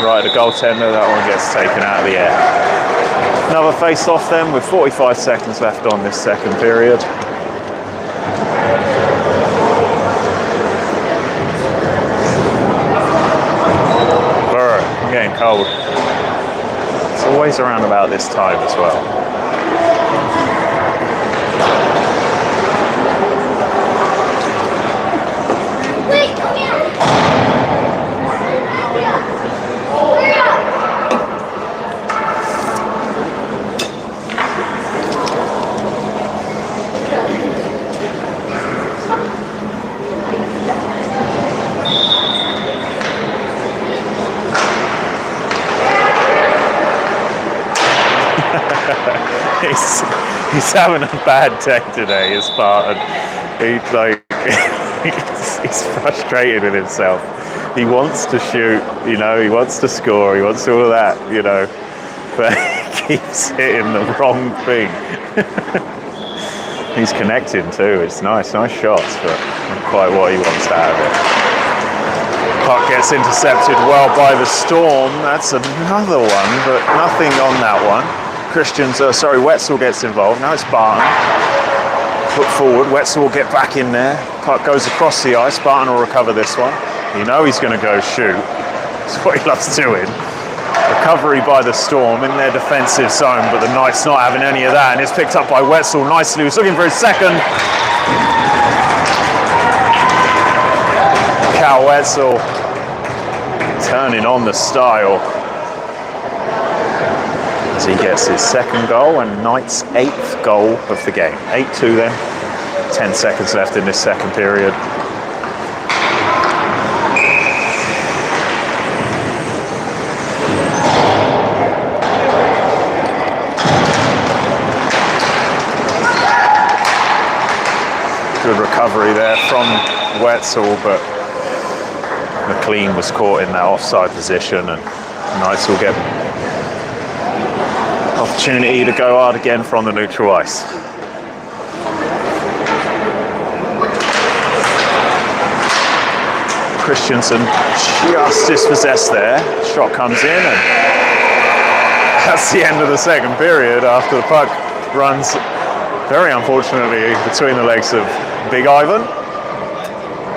right, the goaltender, that one gets taken out of the air. Another face-off then with 45 seconds left on this second period. I'm getting cold. It's always around about this time as well. He's having a bad day today, is Barton. He's frustrated with himself. He wants to shoot, you know, he wants to score, he wants all of that, you know, but he keeps hitting the wrong thing. He's connecting too. It's nice shots, but not quite what he wants out of it. Puck gets intercepted well by the Storm. That's another one, but nothing on that one. Wetzel gets involved. Now it's Barton. Put forward. Wetzel will get back in there. Puck goes across the ice. Barton will recover this one. You know he's going to go shoot. That's what he loves doing. Recovery by the Storm in their defensive zone, but the Knights not having any of that, and it's picked up by Wetzel nicely. He's looking for his second. Cal Wetzel turning on the style as he gets his second goal and Knights' 8th goal of the game. 8-2 then. 10 seconds left in this second period. Good recovery there from Wetzel, but McLean was caught in that offside position, and Knights will get opportunity to go hard again from the neutral ice. Christensen just dispossessed there. Shot comes in, and that's the end of the second period after the puck runs, very unfortunately, between the legs of Big Ivan.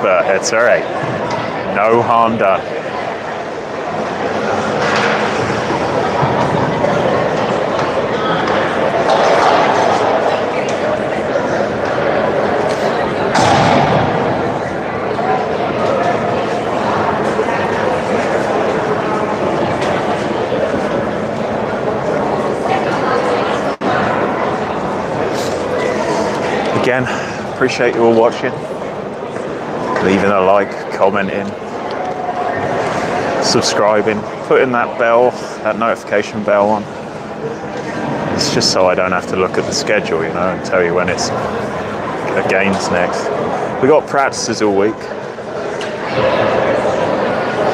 But it's all right. No harm done. Again, appreciate you all watching, leaving a like, commenting, subscribing, putting that bell, that notification bell on. It's just so I don't have to look at the schedule, you know, and tell you when it's a game's next. We got practices all week.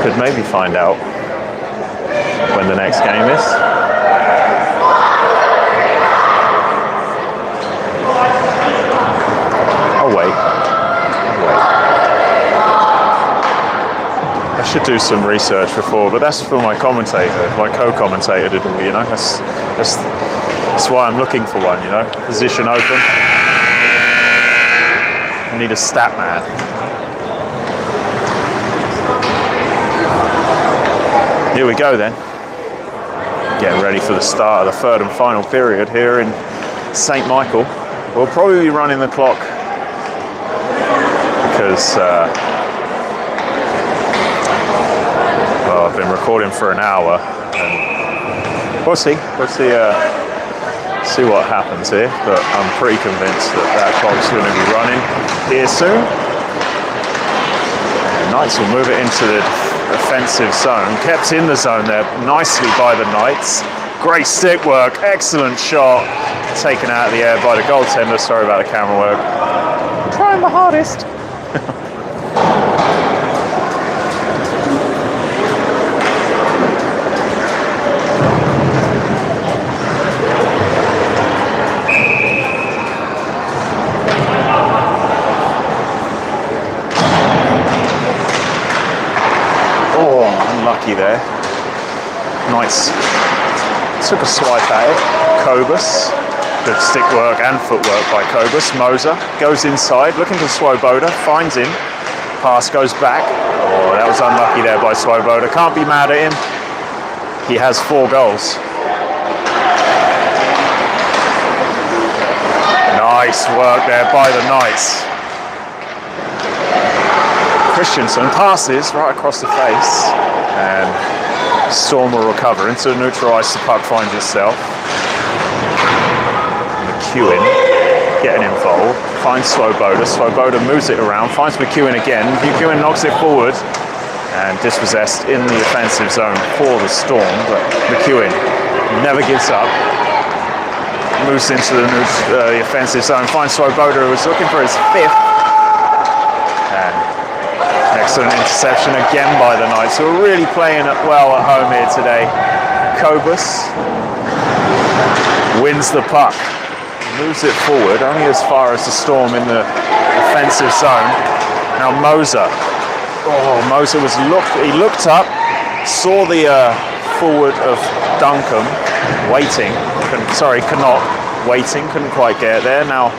Could maybe find out when the next game is. Wait. I should do some research before, but that's for my commentator, my co-commentator to do, you know. That's That's why I'm looking for one, you know. Position open. I need a stat man. Here we go then. Getting ready for the start of the third and final period here in St. Michael. We'll probably be running the clock because well, I've been recording for an hour and we'll see what happens here, but I'm pretty convinced that clock's going to be running here soon. And Knights will move it into the offensive zone. Kept in the zone there nicely by the Knights. Great stick work, excellent shot. Taken out of the air by the goaltender. Sorry about the camera work. I'm trying my hardest. Unlucky there. Knights took a swipe at it. Kobus. Good stick work and footwork by Kobus. Moser goes inside, looking for Swoboda. Finds him. Pass goes back. Oh, that was unlucky there by Swoboda. Can't be mad at him. He has 4 goals. Nice work there by the Knights. Christensen passes right across the face, and Storm will recover into the neutral ice. The puck finds itself. McEwen getting involved, finds Swoboda. Swoboda moves it around, finds McEwen again. McEwen knocks it forward and dispossessed in the offensive zone for the Storm, but McEwen never gives up. Moves into the offensive zone, finds Swoboda, who was looking for his 5th. Excellent interception again by the Knights, who are really playing it well at home here today. Kobus wins the puck, moves it forward only as far as the Storm in the offensive zone. Now Moser. Oh, Moser he looked up, saw the forward of Duncombe waiting. Canuck waiting, couldn't quite get there. Now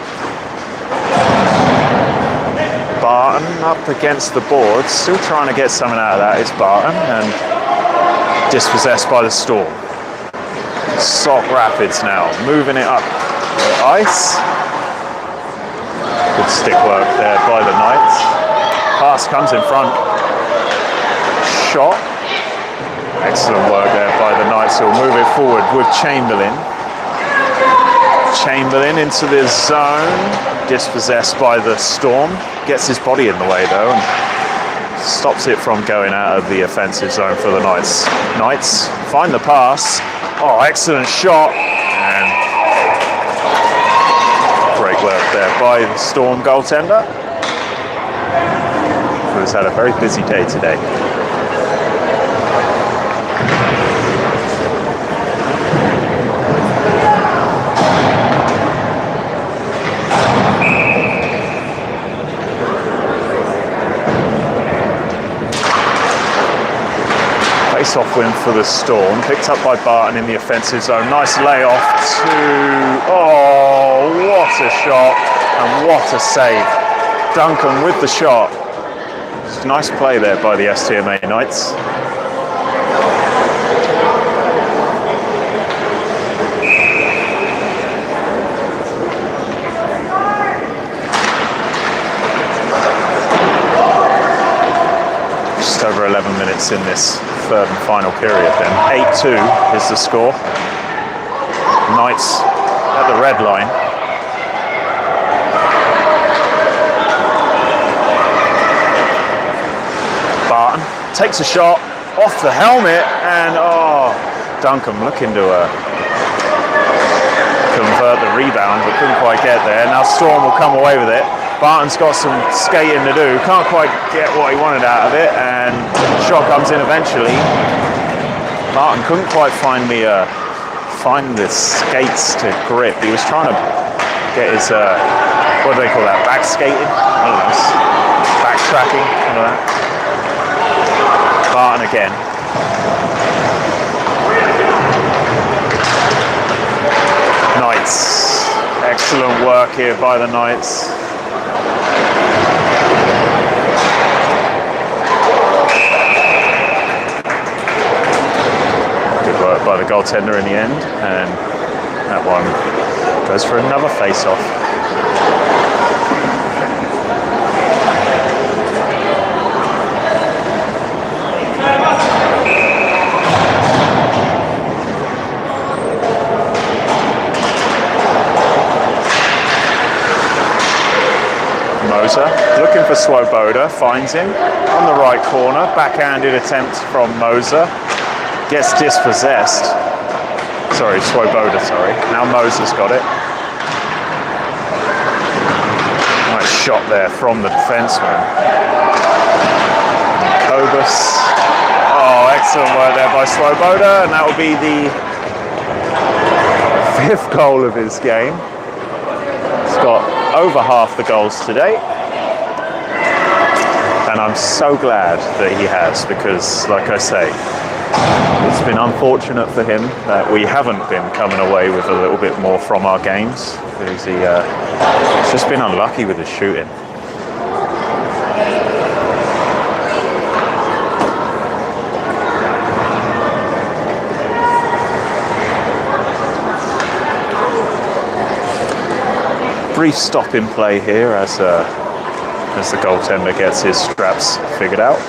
Barton up against the boards, still trying to get something out of that is Barton, and dispossessed by the Storm. Sauk Rapids now, moving it up the ice. Good stick work there by the Knights. Pass comes in front. Shot. Excellent work there by the Knights, who will move it forward with Chamberlain. Chamberlain into the zone, dispossessed by the Storm. Gets his body in the way though and stops it from going out of the offensive zone for the Knights. Knights find the pass. Oh, excellent shot. And great work there by the Storm goaltender, who has had a very busy day today. Face-off win for the Storm, picked up by Barton in the offensive zone. Nice layoff to... Oh, what a shot and what a save. Duncan with the shot. Just nice play there by the STMA Knights. Just over 11 minutes in this third and final period then. 8-2 is the score. Knights at the red line. Barton takes a shot off the helmet, and oh, Duncan looking to convert the rebound, but couldn't quite get there. Now Storm will come away with it. Barton's got some skating to do, can't quite get what he wanted out of it, and shot comes in eventually. Barton couldn't quite find the skates to grip. He was trying to get his, what do they call that, back skating? I don't know, backtracking, something like that. Barton again. Knights. Excellent work here by the Knights. Good work by the goaltender in the end, and that one goes for another face-off. Moser looking for Swoboda, finds him on the right corner. Backhanded attempt from Moser. Gets dispossessed. Sorry, Swoboda, sorry. Now Moser's got it. Nice shot there from the defenseman. Kobus. Oh, excellent work there by Swoboda, and that will be the 5th goal of his game. He's got over half the goals today, and I'm so glad that he has, because like I say, it's been unfortunate for him that we haven't been coming away with a little bit more from our games, because he's just been unlucky with his shooting. Brief stop in play here as the goaltender gets his straps figured out.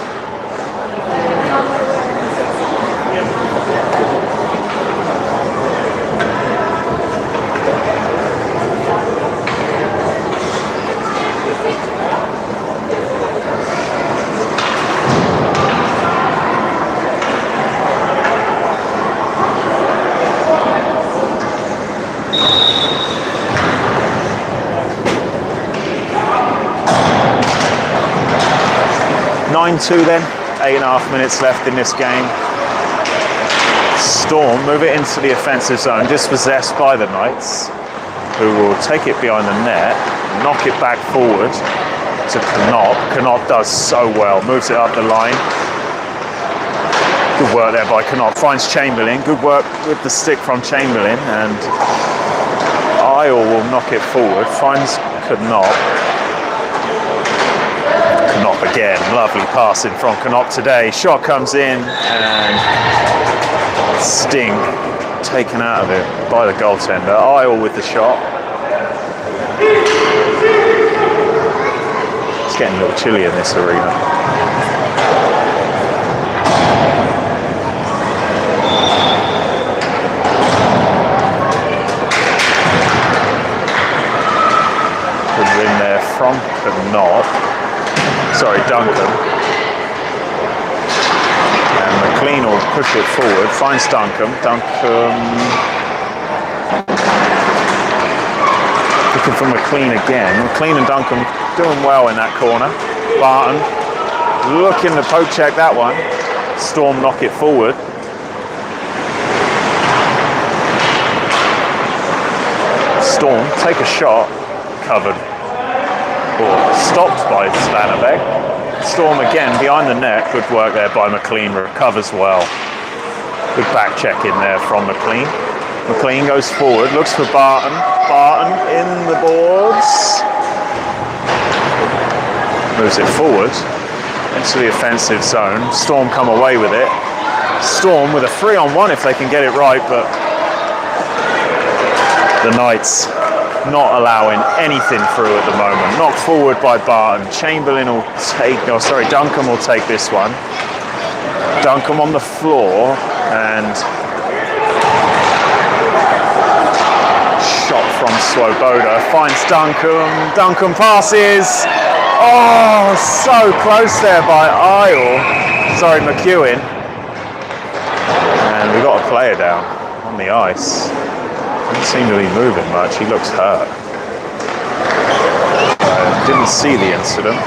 Two then, 8.5 minutes left in this game. Storm move it into the offensive zone, dispossessed by the Knights, who will take it behind the net, knock it back forward to Knop. Knop does so well, moves it up the line. Good work there by Knop, finds Chamberlain. Good work with the stick from Chamberlain, and Isle will knock it forward, finds Knop. Knop again, lovely passing from Knop today. Shot comes in, and Sting taken out of it by the goaltender. Isle with the shot. It's getting a little chilly in this arena. Good win there from Knop. Sorry, Duncan. And McLean will push it forward, finds Duncan. Looking for McLean again. McLean and Duncan doing well in that corner. Barton looking to poke check that one. Storm knock it forward. Storm take a shot, covered. Stopped by Svanabek. Storm again behind the net. Good work there by McLean. Recovers well. Good back check in there from McLean. McLean goes forward, looks for Barton. Barton in the boards. Moves it forward into the offensive zone. Storm come away with it. Storm with a 3-on-1 if they can get it right, but the Knights not allowing anything through at the moment. Knocked forward by Barton. Chamberlain will take, Duncan will take this one. Duncan on the floor, and shot from Swoboda. Finds Duncan. Duncan passes. Oh, so close there by McEwen. And we got a player down on the ice. Doesn't seem to be moving much. He looks hurt. Didn't see the incident.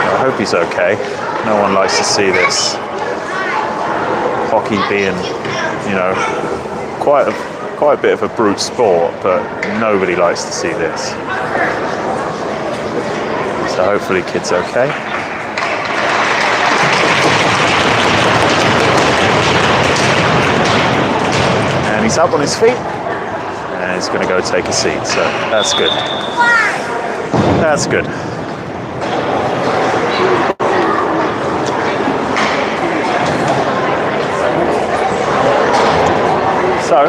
I hope he's okay. No one likes to see this. Hockey being, quite a bit of a brute sport, but nobody likes to see this. So hopefully kid's okay. he's up on his feet and he's going to go take a seat. So that's good. That's good. So,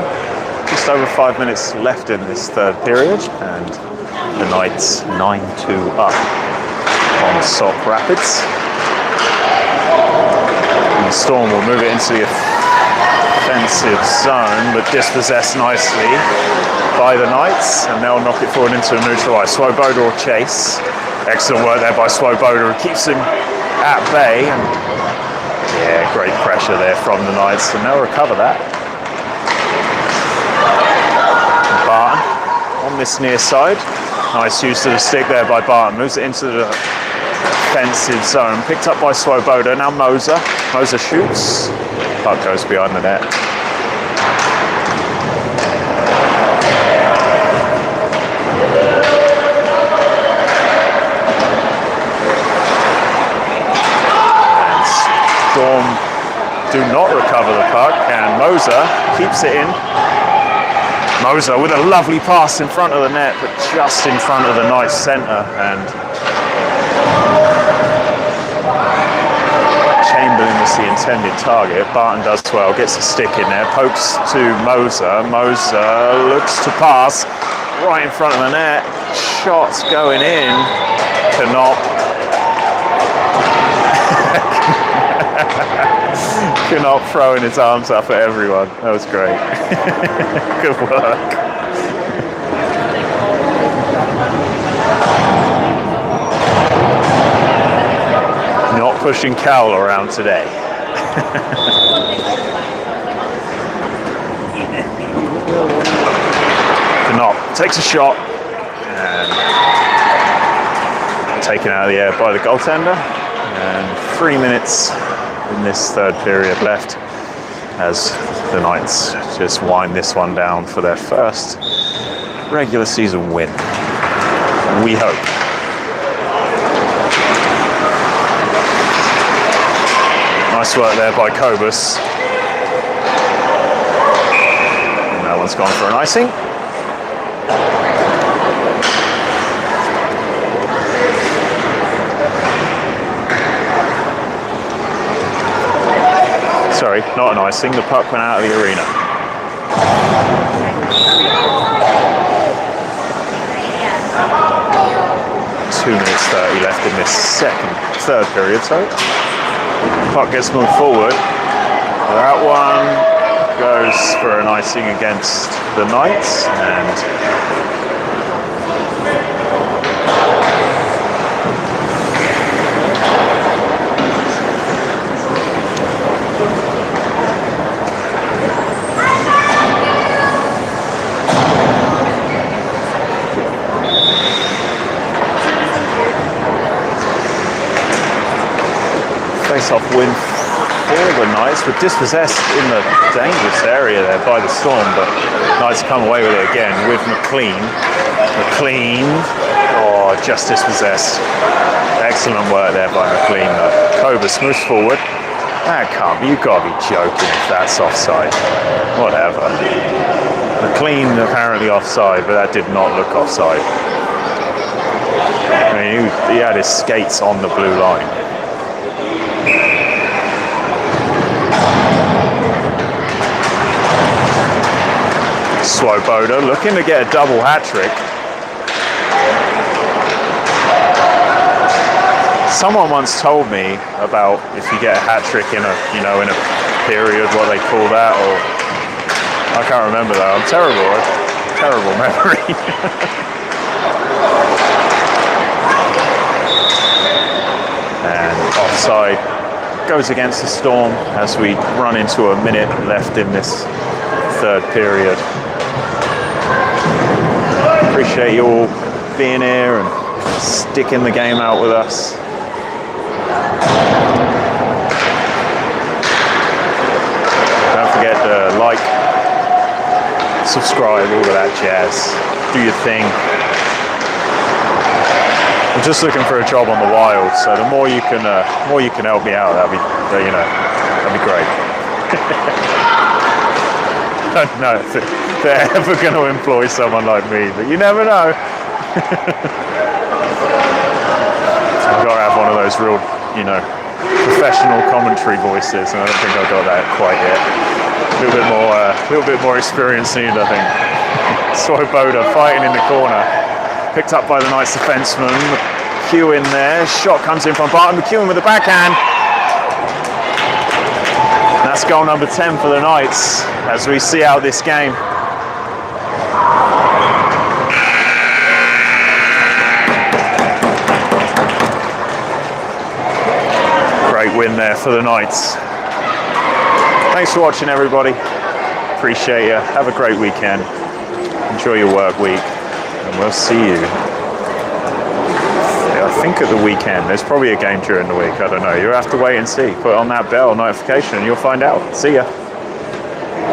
just over 5 minutes left in this third period, and the Knights 9-2 up on Sauk Rapids. And the Storm will move it into the offensive zone, but dispossessed nicely by the Knights, and they'll knock it forward into a neutral eye. Swoboda will chase. Excellent work there by Swoboda, who keeps him at bay. And yeah, great pressure there from the Knights, and they'll recover that. Barton on this near side. Nice use of the stick there by Barton. Moves it into the offensive zone. Picked up by Swoboda. Now Moser. Moser shoots. Puck goes behind the net. And Storm do not recover the puck, and Moser keeps it in. Moser with a lovely pass in front of the net, but just in front of the Knights centre, and Chamberlain was the intended target. Barton does well, gets a stick in there, pokes to Moser. Moser looks to pass right in front of the net. Shots going in. Cannot throwing his arms up at everyone. That was great. Good work. Not pushing Cowell around today. Cannot takes a shot and taken out of the air by the goaltender. And 3 minutes in this third period left as the Knights just wind this one down for their first regular season win. We hope. Nice work there by Kobus. And that one's gone for an icing. Sorry, not an icing. The puck went out of the arena. Two minutes 30 left in this third period. So puck gets moved forward. That one goes for an icing against the Knights, and face-off win for the Knights, were dispossessed in the dangerous area there by the Storm, but Knights come away with it again with McLean. McLean, oh, just dispossessed. Excellent work there by McLean though. Kobus moves forward. That can't be, you've got to be joking if that's offside. Whatever. McLean apparently offside, but that did not look offside. I mean, he had his skates on the blue line. Swoboda looking to get a double hat trick. Someone once told me about if you get a hat trick in a period, what they call that, or I can't remember that. I'm terrible. Terrible memory. And offside goes against the Storm as we run into a minute left in this third period. Appreciate you all being here and sticking the game out with us. Don't forget to like, subscribe, all of that jazz. Do your thing. I'm just looking for a job on the Wild, so the more you can help me out, that'd be great. don't know if they're ever going to employ someone like me, but you never know. I've got to have one of those real, you know, professional commentary voices, and I don't think I've got that quite yet. A little bit more experience needed, I think. Swoboda fighting in the corner, picked up by the Knights defenseman. McEwen there, shot comes in from Barton. McEwen with the backhand. That's goal number 10 for the Knights as we see out this game. Great win there for the Knights. Thanks for watching, everybody. Appreciate you. Have a great weekend. Enjoy your work week, and we'll see you. I think at the weekend. There's probably a game during the week. I don't know. You'll have to wait and see. Put on that bell notification, and you'll find out. See ya.